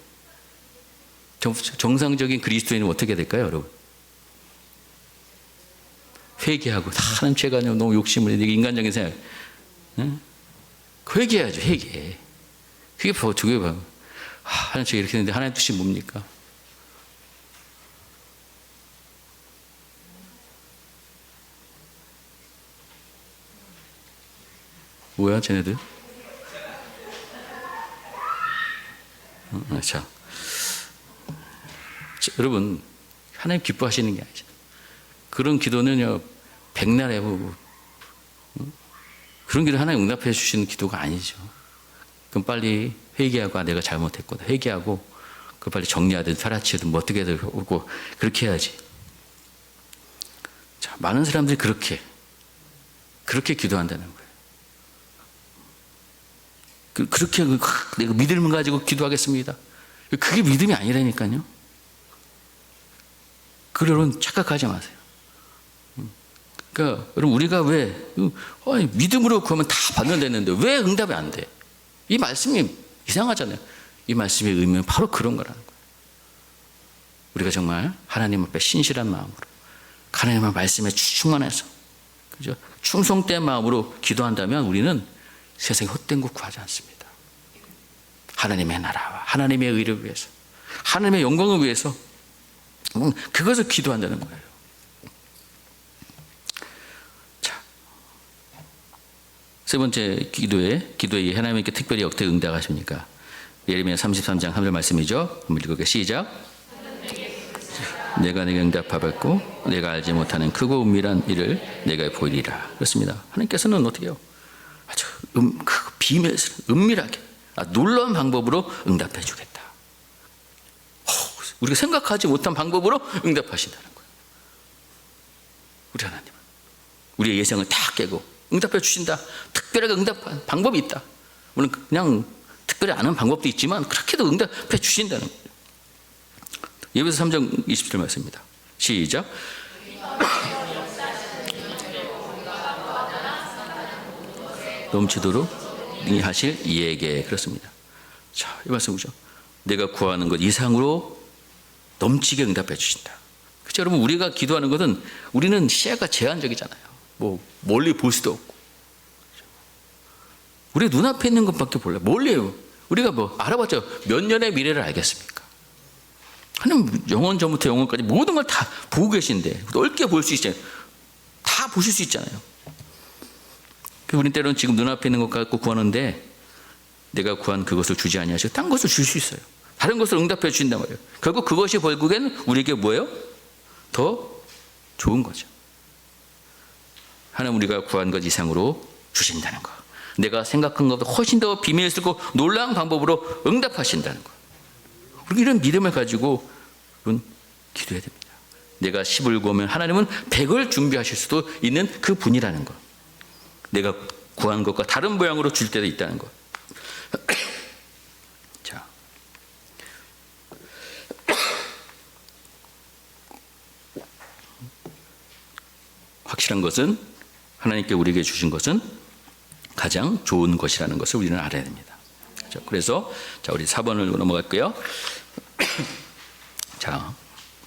정상적인 그리스도인은 어떻게 해야 될까요, 여러분? 회개하고, 하나님 제가 너무 욕심을 내고 인간적인 생각. 응? 회개해야죠, 회개. 그게 바로 저게 바로 하나님 제가 이렇게 했는데 하나님 뜻이 뭡니까? 뭐야, 쟤네들? 자, 여러분, 하나님 기뻐하시는 게 아니죠. 그런 기도는요, 백날 해보고, 그런 기도 하나님 응답해 주시는 기도가 아니죠. 그럼 빨리 회개하고, 내가 잘못했구나. 회개하고, 그 빨리 정리하든 타라치든 뭐 어떻게든 하고, 그렇게 해야지. 자, 많은 사람들이 그렇게 기도한다는 거예요. 그렇게 내가 믿음을 가지고 기도하겠습니다. 그게 믿음이 아니라니까요. 여러분 착각하지 마세요. 그러니까 여러분, 우리가 왜 믿음으로 구하면 다 받는다는데 왜 응답이 안 돼? 이 말씀이 이상하잖아요. 이 말씀의 의미는 바로 그런 거라는 거예요. 우리가 정말 하나님 앞에 신실한 마음으로, 하나님의 말씀에 충만해서, 그죠? 충성된 마음으로 기도한다면 우리는 세상에 헛된 것 구하지 않습니다. 하나님의 나라와 하나님의 의를 위해서, 하나님의 영광을 위해서 그것을 기도한다는 거예요. 자, 세 번째 기도에 하나님께 특별히 어떻게 응답하십니까? 예레미야 33장 3절 말씀이죠. 한번 읽어볼게요. 시작. 내가 내게 응답하였고 내가 알지 못하는 크고 은밀한 일을 내가 보이리라. 그렇습니다. 하나님께서는 어떻게 해요? 아주 그 비밀스러운, 은밀하게, 놀라운 방법으로 응답해 주겠다. 우리가 생각하지 못한 방법으로 응답하신다는 거예요. 우리 하나님은 우리의 예상을 다 깨고 응답해 주신다. 특별하게 응답한 방법이 있다. 물론 그냥 특별히 아는 방법도 있지만 그렇게도 응답해 주신다는 거예요. 예배서 3장 20절 말씀입니다. 시작. 넘치도록 하실 이에게. 그렇습니다. 자, 이 말씀이죠. 내가 구하는 것 이상으로 넘치게 응답해 주신다. 그렇죠? 여러분, 우리가 기도하는 것은 우리는 시야가 제한적이잖아요. 뭐 멀리 볼 수도 없고. 우리 눈앞에 있는 것밖에 몰라요. 멀리요. 우리가 뭐 알아봤자 몇 년의 미래를 알겠습니까? 하나님 영원 전부터 영원까지 모든 걸 다 보고 계신데 넓게 볼 수 있잖아요. 다 보실 수 있잖아요. 우리는 때로는 지금 눈앞에 있는 것 갖고 구하는데 내가 구한 그것을 주지 아니하시고 딴 것을 줄 수 있어요. 다른 것을 응답해 주신단 말이에요. 결국 그것이 결국엔 우리에게 뭐예요? 더 좋은 거죠. 하나님 우리가 구한 것 이상으로 주신다는 거. 내가 생각한 것보다 훨씬 더 비밀스럽고 놀라운 방법으로 응답하신다는 거. 우리 이런 믿음을 가지고 여러분 기도해야 됩니다. 내가 10을 구하면 하나님은 100을 준비하실 수도 있는 그 분이라는 거. 내가 구한 것과 다른 모양으로 줄 때도 있다는 거. 자, 확실한 것은 하나님께 우리에게 주신 것은 가장 좋은 것이라는 것을 우리는 알아야 됩니다. 그래서 자, 우리 4번을 넘어갈게요. 자,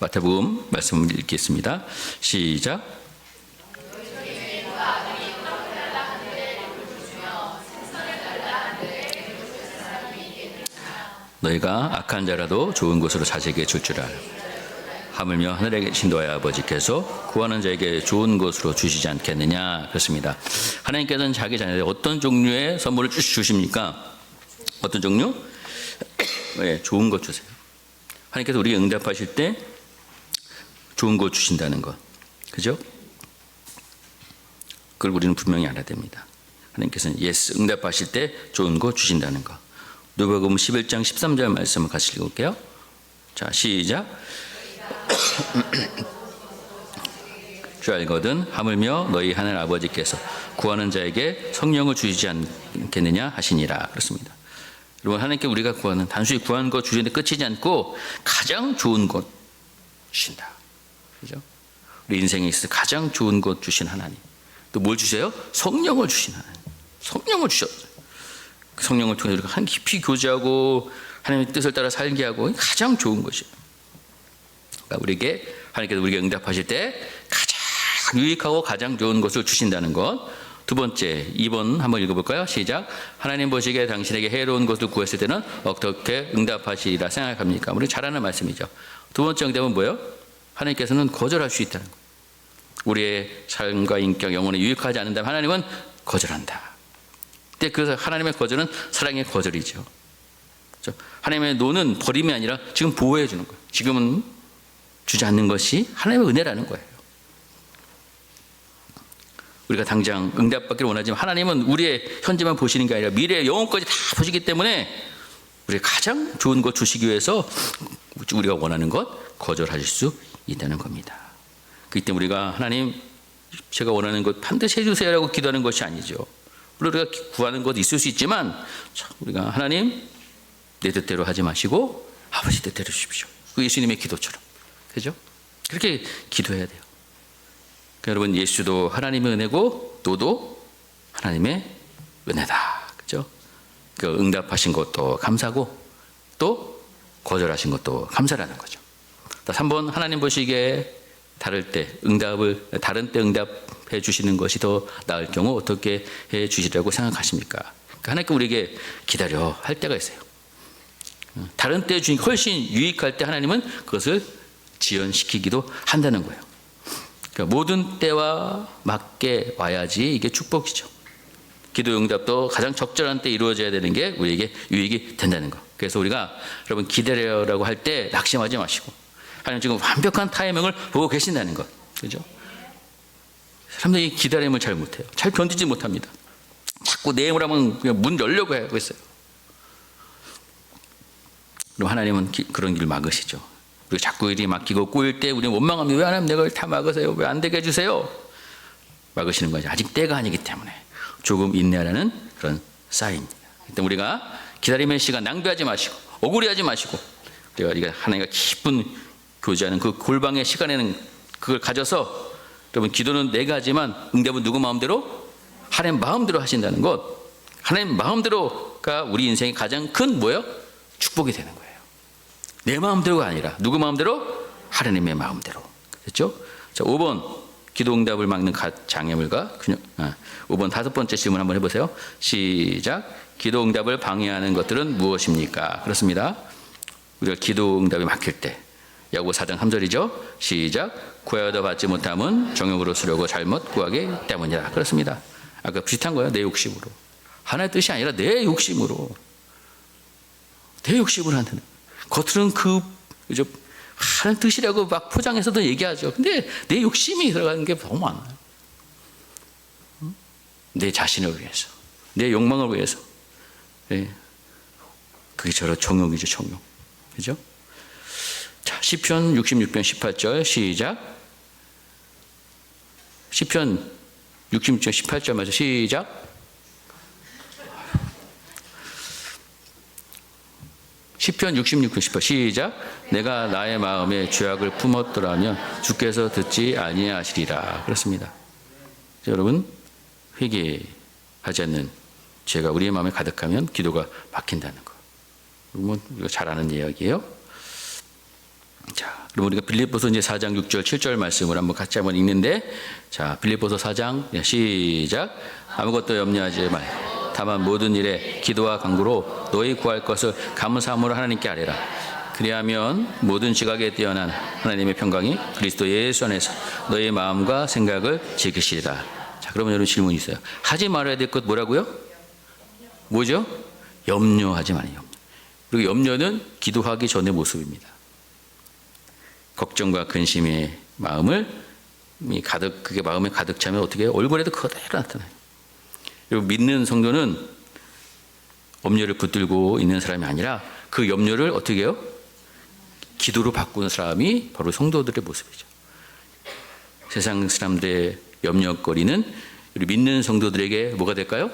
마태복음 말씀을 읽겠습니다. 시작. 너희가 악한 자라도 좋은 것으로 자식에게 줄 줄 알아. 하물며 하늘에 계신 너희 아버지께서 구하는 자에게 좋은 것으로 주시지 않겠느냐. 그렇습니다. 하나님께서는 자기 자녀에게 어떤 종류의 선물을 주십니까? 어떤 종류? 네, 좋은 것 주세요. 하나님께서 우리에게 응답하실 때 좋은 것 주신다는 것. 그죠? 그걸 우리는 분명히 알아야 됩니다. 하나님께서는 예스 응답하실 때 좋은 것 주신다는 것. 누가복음 11장 13절 말씀을 같이 읽을게요. 자, 시작. 주 알거든 하물며 너희 하늘 아버지께서 구하는 자에게 성령을 주시지 않겠느냐 하시니라. 그렇습니다. 여러분, 하나님께 우리가 구하는 단순히 구하는 것 주시는데 끝이지 않고 가장 좋은 것 주신다. 그죠? 우리 인생에 있어서 가장 좋은 것 주신 하나님. 또 뭘 주세요? 성령을 주신 하나님. 성령을 주셨어요. 그 성령을 통해 우리가 한 깊이 교제하고 하나님의 뜻을 따라 살게 하고 가장 좋은 것이에요. 그러니까 우리에게 하나님께서 우리에게 응답하실 때 가장 유익하고 가장 좋은 것을 주신다는 것. 두 번째, 2번 한번 읽어볼까요? 시작. 하나님 보시기에 당신에게 해로운 것을 구했을 때는 어떻게 응답하시리라 생각합니까? 우리 잘 아는 말씀이죠. 두 번째 응답은 뭐예요? 하나님께서는 거절할 수 있다는 것. 우리의 삶과 인격, 영혼에 유익하지 않는다면 하나님은 거절한다. 근데 그래서 하나님의 거절은 사랑의 거절이죠. 그렇죠? 하나님의 노는 버림이 아니라 지금 보호해 주는 거예요. 지금은 주지 않는 것이 하나님의 은혜라는 거예요. 우리가 당장 응답받기를 원하지만 하나님은 우리의 현재만 보시는 게 아니라 미래의 영혼까지 다 보시기 때문에 우리가 가장 좋은 것 주시기 위해서 우리가 원하는 것 거절하실 수 있다는 겁니다. 그렇기 때문에 우리가 하나님 제가 원하는 것 반드시 해주세요라고 기도하는 것이 아니죠. 물론 우리가 구하는 것도 있을 수 있지만 우리가 하나님 내 뜻대로 하지 마시고 아버지 뜻대로 주십시오. 그 예수님의 기도처럼. 그죠? 그렇게 기도해야 돼요. 그러니까 여러분, 예수도 하나님의 은혜고 너도 하나님의 은혜다. 그죠? 그 응답하신 것도 감사고 또 거절하신 것도 감사라는 거죠. 3번, 하나님 보시기에 다른 때 응답해 주시는 것이 더 나을 경우 어떻게 해 주시라고 생각하십니까? 그러니까 하나님께 우리에게 기다려 할 때가 있어요. 다른 때 주니 훨씬 유익할 때 하나님은 그것을 지연시키기도 한다는 거예요. 그러니까 모든 때와 맞게 와야지 이게 축복이죠. 기도 응답도 가장 적절한 때 이루어져야 되는 게 우리에게 유익이 된다는 거. 그래서 우리가 여러분 기다려라고 할 때 낙심하지 마시고 하나님 지금 완벽한 타이밍을 보고 계신다는 것. 그죠? 사람들이 기다림을 잘 못해요. 잘 견디지 못합니다. 자꾸 내일 하면 그냥 문 열려고 하고 있어요. 그럼 하나님은 그런 길 막으시죠. 우리가 자꾸 일이 막히고 꼬일 때 우리는 원망합니다. 왜 하나님 내가 다 막으세요? 왜 안 되게 해주세요? 막으시는 거죠. 아직 때가 아니기 때문에 조금 인내하라는 그런 사인입니다. 그때 우리가 기다림의 시간 낭비하지 마시고 억울해하지 마시고 우리가 하나님과 깊은 교제하는 그 골방의 시간에는 그걸 가져서 여러분 기도는 내가 하지만 응답은 누구 마음대로? 하나님 마음대로 하신다는 것. 하나님 마음대로가 우리 인생의 가장 큰 뭐예요? 축복이 되는 거예요. 내 마음대로가 아니라 누구 마음대로? 하나님의 마음대로. 됐죠? 자, 5번 기도 응답을 막는 장애물과 균형. 5번 다섯 번째 질문 한번 해보세요. 시작. 기도 응답을 방해하는 것들은 무엇입니까? 그렇습니다. 우리가 기도 응답이 막힐 때 야고보 4장 3절이죠. 시작. 구하여도 받지 못함은 정욕으로 쓰려고 잘못 구하기 때문이라. 그렇습니다. 아까 비슷한 거예요. 내 욕심으로. 하나의 뜻이 아니라 내 욕심으로. 내 욕심으로 한다는. 겉으로는 그저 하는 뜻이라고 막 포장해서도 얘기하죠. 근데 내 욕심이 들어가는 게 너무 많아요. 내 자신을 위해서, 내 욕망을 위해서. 네. 그게 저런 정욕이죠, 정욕. 그죠? 자, 시편 66편 18절 시작. 시편 66편 18절 맞죠? 시작. 시편 66편 18절 시작. 내가 나의 마음에 죄악을 품었더라면 주께서 듣지 아니하시리라. 그렇습니다. 여러분, 회개하지 않는 죄가 우리의 마음에 가득하면 기도가 막힌다는 거. 여러분, 우리가 잘 아는 이야기예요. 자, 그럼 우리가 빌립보서 이제 4장 6절 7절 말씀을 같이 한번 읽는데, 자, 빌립보서 4장 시작. 아무것도 염려하지 말. 다만 모든 일에 기도와 간구로 너희 구할 것을 감사함으로 하나님께 아뢰라. 그리하면 모든 지각에 뛰어난 하나님의 평강이 그리스도 예수 안에서 너희 마음과 생각을 지키시리라. 자, 그러면 여러분 질문이 있어요. 하지 말아야 될 것 뭐라고요? 뭐죠? 염려하지 말아요. 그리고 염려는 기도하기 전의 모습입니다. 걱정과 근심의 마음을 그게 마음에 가득 차면 어떻게 해요? 얼굴에도 그대로 나타나요. 그리고 믿는 성도는 염려를 붙들고 있는 사람이 아니라 그 염려를 어떻게 해요? 기도로 바꾸는 사람이 바로 성도들의 모습이죠. 세상 사람들의 염려거리는 우리 믿는 성도들에게 뭐가 될까요?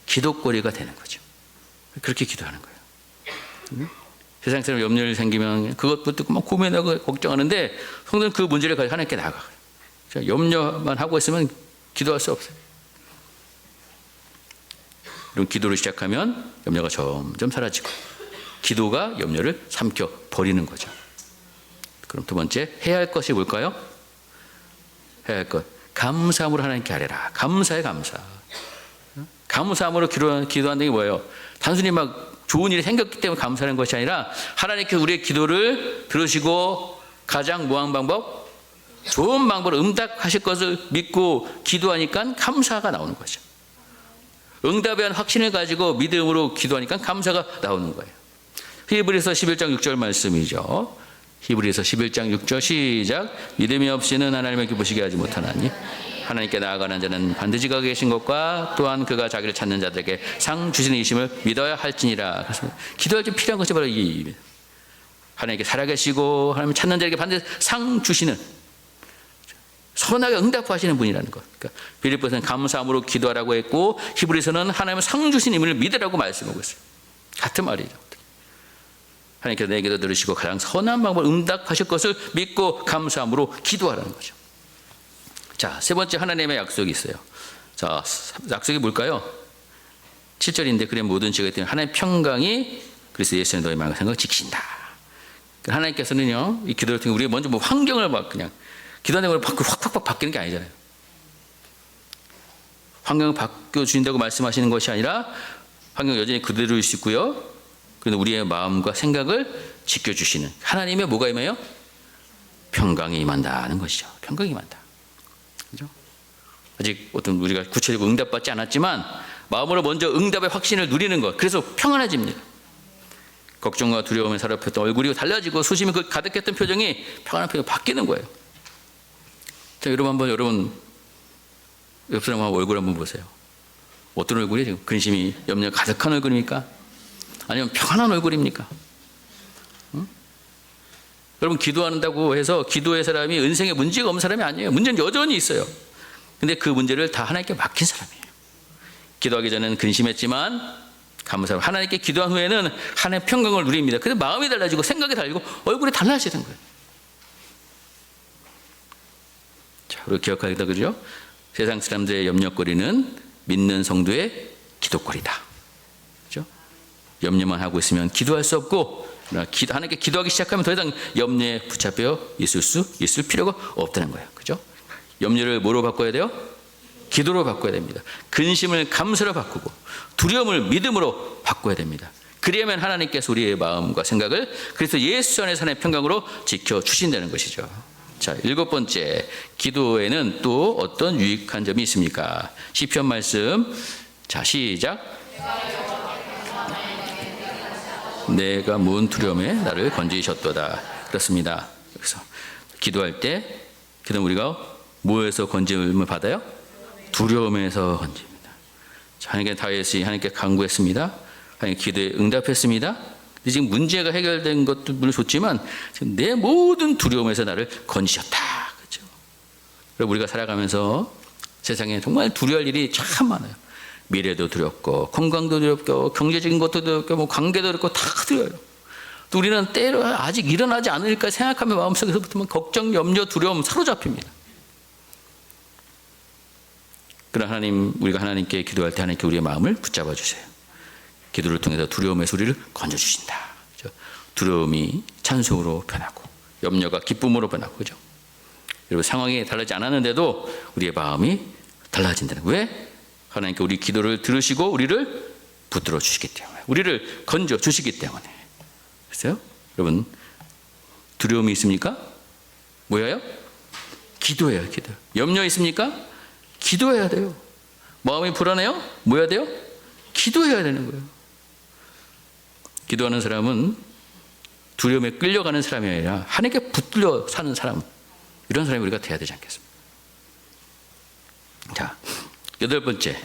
기도거리가 되는 거죠. 그렇게 기도하는 거예요. 세상 사람 염려를 생기면 그것 붙들고 막 고민하고 걱정하는데 성도는 그 문제를 가지고 하나님께 나아가요. 염려만 하고 있으면 기도할 수 없어요. 그럼 기도를 시작하면 염려가 점점 사라지고 기도가 염려를 삼켜 버리는 거죠. 그럼 두 번째 해야 할 것이 뭘까요? 해야 할 것. 감사함으로 하나님께 아뢰라. 감사해, 감사. 감사함으로 기도한다는 게 뭐예요? 단순히 막 좋은 일이 생겼기 때문에 감사하는 것이 아니라 하나님께서 우리의 기도를 들으시고 가장 뭐한 방법? 좋은 방법으로 응답하실 것을 믿고 기도하니까 감사가 나오는 거죠. 응답에 대한 확신을 가지고 믿음으로 기도하니까 감사가 나오는 거예요. 히브리서 11장 6절 말씀이죠. 히브리서 11장 6절 시작. 믿음이 없이는 하나님을 기쁘시게 하지 못하나니 하나님께 나아가는 자는 반드시 가 계신 것과 또한 그가 자기를 찾는 자들에게 상 주시는 이심을 믿어야 할지니라. 그래서 기도할 때 필요한 것이 바로 이 하나님께 살아계시고 하나님 찾는 자에게 반드시 상 주시는 선하게 응답하시는 분이라는 것. 그러니까 빌립보서는 감사함으로 기도하라고 했고 히브리서는 하나님의 상 주신 임을 믿으라고 말씀하고 있어요. 같은 말이죠. 하나님께서 내 기도 들으시고 가장 선한 방법으로 응답하실 것을 믿고 감사함으로 기도하라는 거죠. 자, 세 번째 하나님의 약속이 있어요. 자, 약속이 뭘까요? 7절인데 그래 모든 지각에 뛰어난 하나님의 평강이 그리스도 예수의 너희 마음과 생각을 지키신다. 하나님께서는요, 이 기도를 통해 우리가 먼저 뭐 환경을 막 그냥 기도하는 걸 확 바뀌는 게 아니잖아요. 환경을 바꿔주신다고 말씀하시는 것이 아니라 환경은 여전히 그대로일 수 있고요. 그런데 우리의 마음과 생각을 지켜주시는 하나님의 뭐가 임해요? 평강이 임한다는 것이죠. 평강이 임한다. 그죠? 아직 어떤 우리가 구체적으로 응답받지 않았지만 마음으로 먼저 응답의 확신을 누리는 것. 그래서 평안해집니다. 걱정과 두려움에 사로잡혔던 얼굴이 달라지고 수심이 가득했던 표정이 평안한 표정이 바뀌는 거예요. 자, 여러분 옆 사람 얼굴 한번 보세요. 어떤 얼굴이 지금 근심이 염려 가득한 얼굴입니까? 아니면 평안한 얼굴입니까? 응? 여러분 기도한다고 해서 기도의 사람이 인생에 문제가 없는 사람이 아니에요. 문제는 여전히 있어요. 근데 그 문제를 다 하나님께 맡긴 사람이에요. 기도하기 전에는 근심했지만 감사하고 하나님께 기도한 후에는 하나님의 평강을 누립니다. 그래서 마음이 달라지고 생각이 달라지고 얼굴이 달라지는 거예요. 자, 우리 기억하겠다, 그죠? 세상 사람들의 염려거리는 믿는 성도의 기도거리다. 그죠? 염려만 하고 있으면 기도할 수 없고, 하나님께 기도하기 시작하면 더 이상 염려에 붙잡혀 있을 필요가 없다는 거예요. 그죠? 염려를 뭐로 바꿔야 돼요? 기도로 바꿔야 됩니다. 근심을 감사로 바꾸고, 두려움을 믿음으로 바꿔야 됩니다. 그래야만 하나님께서 우리의 마음과 생각을 그래서 예수 안에서 하나님의 평강으로 지켜주신다는 것이죠. 자, 7번째, 기도에는 또 어떤 유익한 점이 있습니까? 시편 말씀, 자, 시작. 내가 무슨 두려움에 나를 건지셨도다. 그렇습니다. 그래서 기도할 때 그다음 우리가 뭐에서 건짐을 받아요? 두려움에서 건집니다. 하나님께 다윗이 하나님께 간구했습니다. 하나님 기도에 응답했습니다. 근데 지금 문제가 해결된 것도 물론 좋지만 지금 내 모든 두려움에서 나를 건지셨다. 그렇죠? 그리고 우리가 살아가면서 세상에 정말 두려워할 일이 참 많아요. 미래도 두렵고 건강도 두렵고 경제적인 것도 두렵고 뭐 관계도 두렵고 다 두려워요. 또 우리는 때로 아직 일어나지 않을까 생각하면 마음속에서부터 걱정, 염려, 두려움 사로잡힙니다. 그러나 하나님, 우리가 하나님께 기도할 때 하나님께 우리의 마음을 붙잡아 주세요. 기도를 통해서 두려움에서 우리를 건져주신다. 그렇죠? 두려움이 찬송으로 변하고 염려가 기쁨으로 변하고, 그죠? 그리고 상황이 달라지지 않았는데도 우리의 마음이 달라진다는 거예요. 왜? 하나님께 우리 기도를 들으시고 우리를 붙들어 주시기 때문에, 우리를 건져 주시기 때문에. 그래서 여러분, 두려움이 있습니까? 뭐예요? 기도해요. 기도. 염려 있습니까? 기도해야 돼요. 마음이 불안해요? 뭐 해야 돼요? 기도해야 되는 거예요. 기도하는 사람은 두려움에 끌려가는 사람이 아니라 하나님께 붙들려 사는 사람, 이런 사람이 우리가 돼야 되지 않겠습니까? 자, 8번째.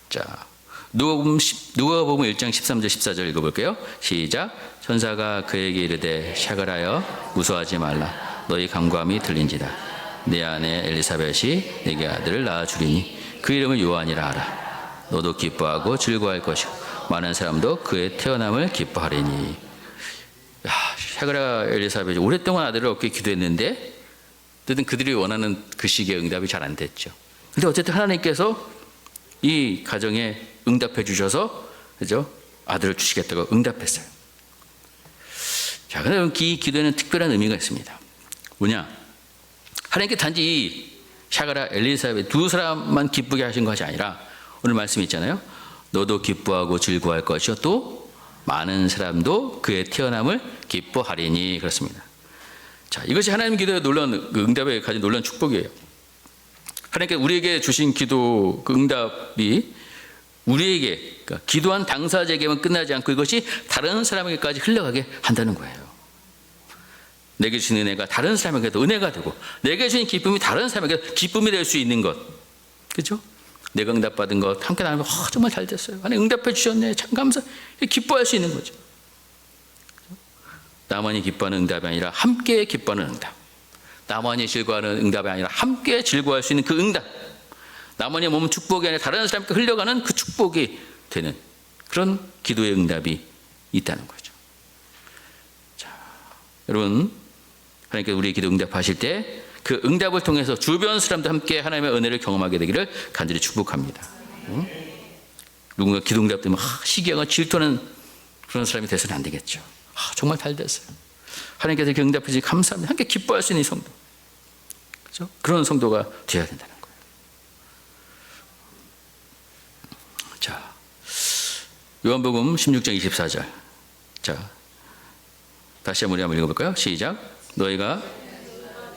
자, 누가복음 1장 13절 14절 읽어볼게요. 시작. 천사가 그에게 이르되 샤갈하여 무서워하지 말라. 너희 간구함이 들린지다. 내 아내 엘리사벳이 내게 아들을 낳아 주리니 그 이름을 요한이라 하라. 너도 기뻐하고 즐거워할 것이고 많은 사람도 그의 태어남을 기뻐하리니. 샤갈과 엘리사벳이 오랫동안 아들을 얻기 기도했는데 어쨌든 그들이 원하는 그 시기에 응답이 잘 안 됐죠. 근데 어쨌든 하나님께서 이 가정에 응답해 주셔서, 그죠? 아들을 주시겠다고 응답했어요. 자, 근데 이 기도에는 특별한 의미가 있습니다. 뭐냐? 하나님께 단지 이 샤갈과 엘리사벳 두 사람만 기쁘게 하신 것이 아니라 오늘 말씀이 있잖아요. 너도 기뻐하고 즐거워할 것이요 또 많은 사람도 그의 태어남을 기뻐하리니. 그렇습니다. 자, 이것이 하나님 기도의 놀라운, 그 응답에 가진 놀라운 축복이에요. 하나님께 우리에게 주신 기도 그 응답이 우리에게, 그러니까 기도한 당사자에게만 끝나지 않고 이것이 다른 사람에게까지 흘러가게 한다는 거예요. 내게 주신 은혜가 다른 사람에게도 은혜가 되고 내게 주신 기쁨이 다른 사람에게 기쁨이 될 수 있는 것, 그렇죠? 내가 응답받은 것 함께 나누면 정말 잘 됐어요. 하나님 응답해 주셨네, 참 감사. 기뻐할 수 있는 거죠. 나만이 기뻐하는 응답이 아니라 함께 기뻐하는 응답. 나만이 즐거워하는 응답이 아니라 함께 즐거워할 수 있는 그 응답. 나만이 몸은 축복이 아니라 다른 사람께 흘려가는 그 축복이 되는 그런 기도의 응답이 있다는 거죠. 자, 여러분, 하나님께 우리 기도 응답하실 때 그 응답을 통해서 주변 사람도 함께 하나님의 은혜를 경험하게 되기를 간절히 축복합니다. 누군가 기도 응답 때문에 시기하고 질투하는 그런 사람이 돼서는 안 되겠죠. 정말 잘 됐어요. 하나님께서 이렇게 응답해 주시니 감사합니다. 함께 기뻐할 수 있는 성도, 그렇죠? 그런 성도가 되어야 된다는 거예요. 자, 요한복음 16장 24절. 자, 다시 한번 우리 한번 읽어볼까요? 시작. 너희가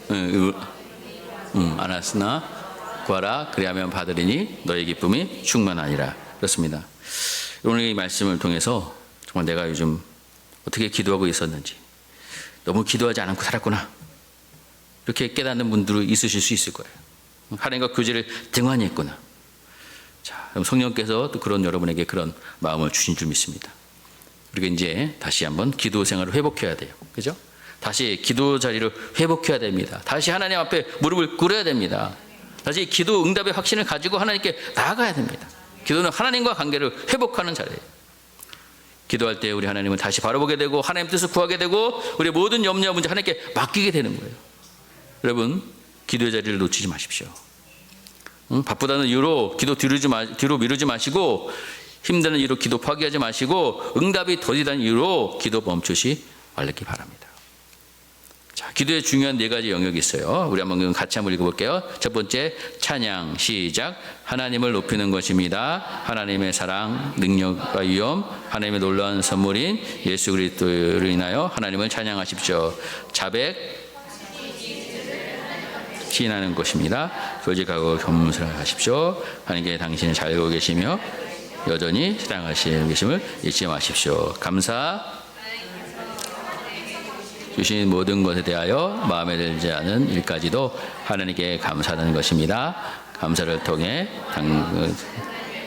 안 왔으나 구하라 그리하면 받으리니 너희 기쁨이 충만하니라. 그렇습니다. 오늘 이 말씀을 통해서 정말 내가 요즘 어떻게 기도하고 있었는지, 너무 기도하지 않고 살았구나, 이렇게 깨닫는 분들이 있으실 수 있을 거예요. 하나님과 교제를 등한히 했구나. 자, 그럼 성령께서 또 그런 여러분에게 그런 마음을 주신 줄 믿습니다. 그리고 이제 다시 한번 기도 생활을 회복해야 돼요. 그죠? 다시 기도 자리를 회복해야 됩니다. 다시 하나님 앞에 무릎을 꿇어야 됩니다. 다시 기도 응답의 확신을 가지고 하나님께 나아가야 됩니다. 기도는 하나님과 관계를 회복하는 자리예요. 기도할 때 우리 하나님을 다시 바라보게 되고 하나님 뜻을 구하게 되고 우리의 모든 염려와 문제 하나님께 맡기게 되는 거예요. 여러분, 기도의 자리를 놓치지 마십시오. 바쁘다는 이유로 기도 뒤로 미루지 마시고, 힘드는 이유로 기도 포기하지 마시고, 응답이 더디다는 이유로 기도 멈추시 말기 바랍니다. 자, 기도의 중요한 4가지 영역이 있어요. 우리 한번 같이 한번 읽어볼게요. 첫 번째, 찬양. 시작. 하나님을 높이는 것입니다. 하나님의 사랑, 능력과 위엄, 하나님의 놀라운 선물인 예수 그리스도를 인하여 하나님을 찬양하십시오. 자백. 시인하는 것입니다. 솔직하고 겸손하십시오. 하나님께 당신을 잘 알고 계시며 여전히 사랑하시는 계심을 잊지 마십시오. 감사. 주신 모든 것에 대하여 마음에 들지 않은 일까지도 하나님께 감사하는 것입니다. 감사를 통해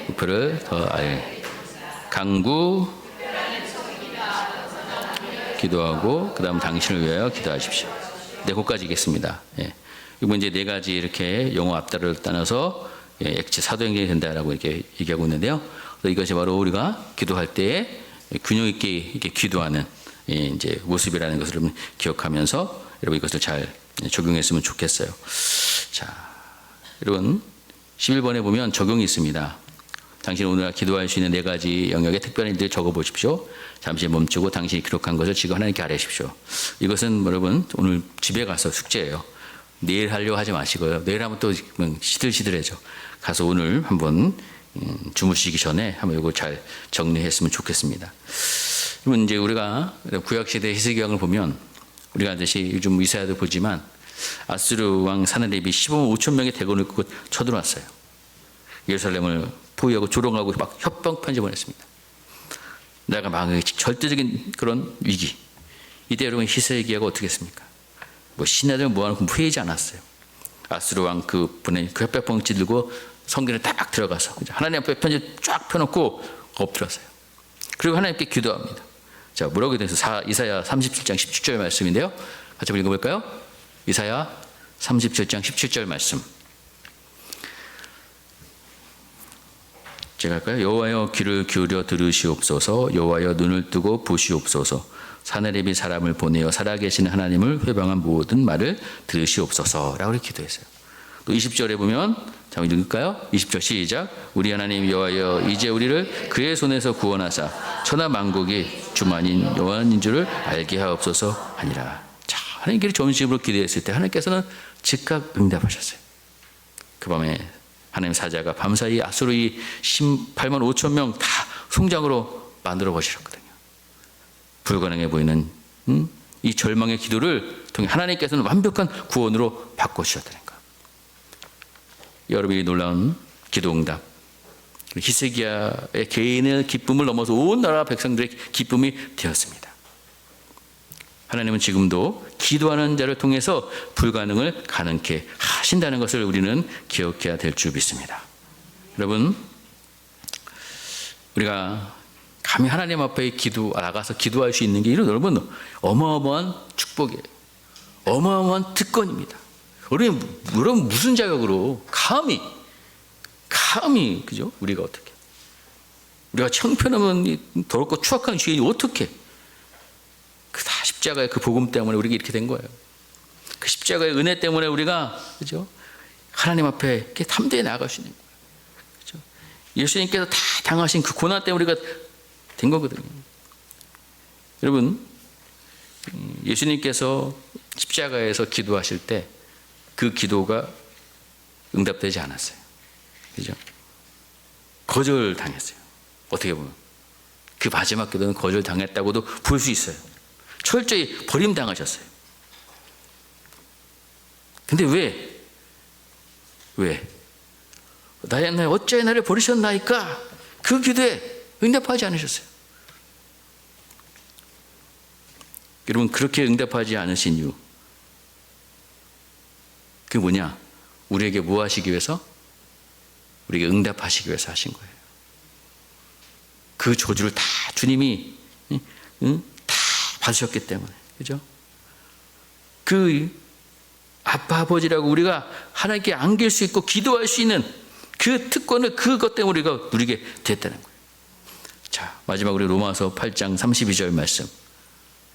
목표를 더 강구 기도하고 그다음 당신을 위하여 기도하십시오. 네, 거기까지 있겠습니다. 예. 이건 이제 네 가지 이렇게 영어 앞달을 따라서 액체 사도행전이 된다라고 이렇게 얘기하고 있는데요. 이것이 바로 우리가 기도할 때에 균형 있게 이렇게 기도하는 이제 모습이라는 것을 여러분 기억하면서 여러분 이것을 잘 적용했으면 좋겠어요. 자, 여러분 11번에 보면 적용이 있습니다. 당신 오늘 기도할 수 있는 네 가지 영역에 특별한 일들 적어 보십시오. 잠시 멈추고 당신이 기록한 것을 지금 하나님께 아뢰십시오. 이것은 여러분 오늘 집에 가서 숙제예요. 내일 하려고 하지 마시고요. 내일 하면 또 시들시들해져. 가서 오늘 한번 주무시기 전에 한번 이거 잘 정리했으면 좋겠습니다. 그러면 이제 우리가 구약시대 히스기야를 보면 우리가 아듯이 요즘 이사야도 보지만 아수르 왕 사나립이 15만 5천 명의 대군을 끌고 쳐들어왔어요. 예루살렘을 포위하고 조롱하고 막 협박 편지 보냈습니다. 내가 막 절대적인 그런 위기. 이때 여러분 히스기야가 어떻게 했습니까? 뭐 신하들 모아놓고 후회하지 않았어요. 아수르 왕 그분의 그 협박 편지 들고 성전에 딱 들어가서 하나님 앞에 편지 쫙 펴놓고 엎드렸어요. 그리고 하나님께 기도합니다. 자, 뭐라고 돼서 이사야 37장 17절 말씀인데요. 같이 한번 읽어볼까요? 이사야 37장 17절 말씀. 제가 할까요? 여호와여 귀를 기울여 들으시옵소서. 여호와여 눈을 뜨고 보시옵소서. 사내립이 사람을 보내어 살아계신 하나님을 회방한 모든 말을 들으시옵소서 라고 이렇게 기도했어요. 또 20절에 보면 자, 읽을까요? 20절 시작. 우리 하나님 여호와여 이제 우리를 그의 손에서 구원하사 천하 만국이 주만인 여호와인 줄을 알게 하옵소서 하니라. 자, 하나님께 전심으로 기도했을 때 하나님께서는 즉각 응답하셨어요. 그 밤에 하나님 사자가 밤사이 아수르의 18만 5천 명 다 송장으로 만들어 버리셨거든요. 불가능해 보이는 이 절망의 기도를 통해 하나님께서는 완벽한 구원으로 바꿔주셨다는 것. 여러분이 놀라운 기도 응답. 히스기야의 개인의 기쁨을 넘어서 온 나라 백성들의 기쁨이 되었습니다. 하나님은 지금도 기도하는 자를 통해서 불가능을 가능케 하신다는 것을 우리는 기억해야 될 줄 믿습니다. 여러분, 우리가 감히 하나님 앞에 나가서 기도할 수 있는 게 이런 여러분 어마어마한 축복이에요. 어마어마한 특권입니다. 여러분 무슨 자격으로 감히 그죠? 우리가 어떻게? 우리가 형편없는 더럽고 추악한 죄인이 어떻게? 그 다 십자가의 그 복음 때문에 우리가 이렇게 된 거예요. 그 십자가의 은혜 때문에 우리가 그죠? 하나님 앞에 이렇게 담대히 나아갈 수 있는 거예요. 그죠? 예수님께서 다 당하신 그 고난 때문에 우리가 된 거거든요. 여러분, 예수님께서 십자가에서 기도하실 때 그 기도가 응답되지 않았어요. 그죠? 거절당했어요. 어떻게 보면 그 마지막 기도는 거절당했다고도 볼 수 있어요. 철저히 버림당하셨어요. 근데 왜? 나의 어찌하여 나를 버리셨나이까? 그 기도에 응답하지 않으셨어요. 여러분, 그렇게 응답하지 않으신 이유 그게 뭐냐? 우리에게 뭐 하시기 위해서? 우리에게 응답하시기 위해서 하신 거예요. 그 저주를 다 주님이 다 받으셨기 때문에, 그죠? 그 아빠 아버지라고 우리가 하나님께 안길 수 있고 기도할 수 있는 그 특권을 그것 때문에 우리가 누리게 됐다는 거예요. 자, 마지막으로 로마서 8장 32절 말씀.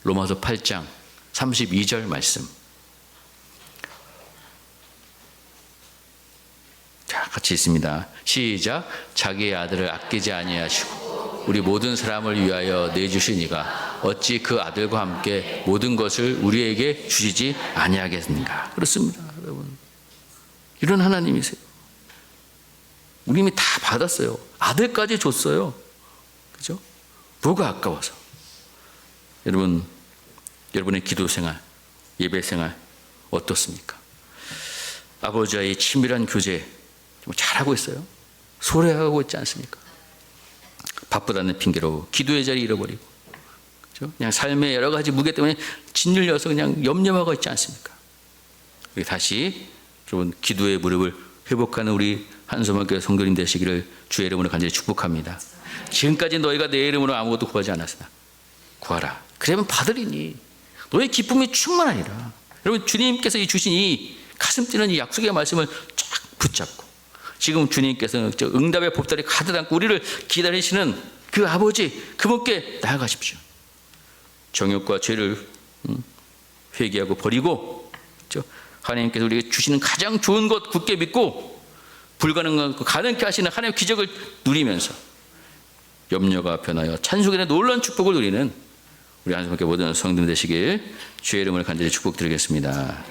로마서 8장 32절 말씀. 자, 같이 있습니다. 시작. 자기의 아들을 아끼지 아니하시고 우리 모든 사람을 위하여 내주시니가 어찌 그 아들과 함께 모든 것을 우리에게 주시지 아니하겠는가. 그렇습니다, 여러분. 이런 하나님이세요. 우리 이미 다 받았어요. 아들까지 줬어요. 그죠? 뭐가 아까워서. 여러분의 기도 생활, 예배 생활 어떻습니까? 아버지와의 친밀한 교제 잘하고 있어요? 소홀해하고 있지 않습니까? 바쁘다는 핑계로 기도의 자리 잃어버리고, 그죠? 그냥 삶의 여러 가지 무게 때문에 짓눌려서 그냥 염려하고 있지 않습니까? 우리 다시 여러분 기도의 무릎을 회복하는 우리 한소망교회 성도님 되시기를 주의 이름으로 간절히 축복합니다. 지금까지 너희가 내 이름으로 아무것도 구하지 않았으나 구하라. 그러면 받으리니 너의 기쁨이 충만하리라. 여러분 주님께서 이 주신 이 가슴 뛰는 이 약속의 말씀을 쫙 붙잡고 지금 주님께서 응답의 보따리 가득 안고 우리를 기다리시는 그 아버지 그분께 나아가십시오. 정욕과 죄를 회개하고 버리고 하나님께서 우리에게 주시는 가장 좋은 것 굳게 믿고 불가능한 것 가능케 하시는 하나님의 기적을 누리면서 염려가 변하여 찬송의 놀라운 축복을 누리는 우리 한소망교회 모든 성도들 되시길 주의 이름을 간절히 축복드리겠습니다.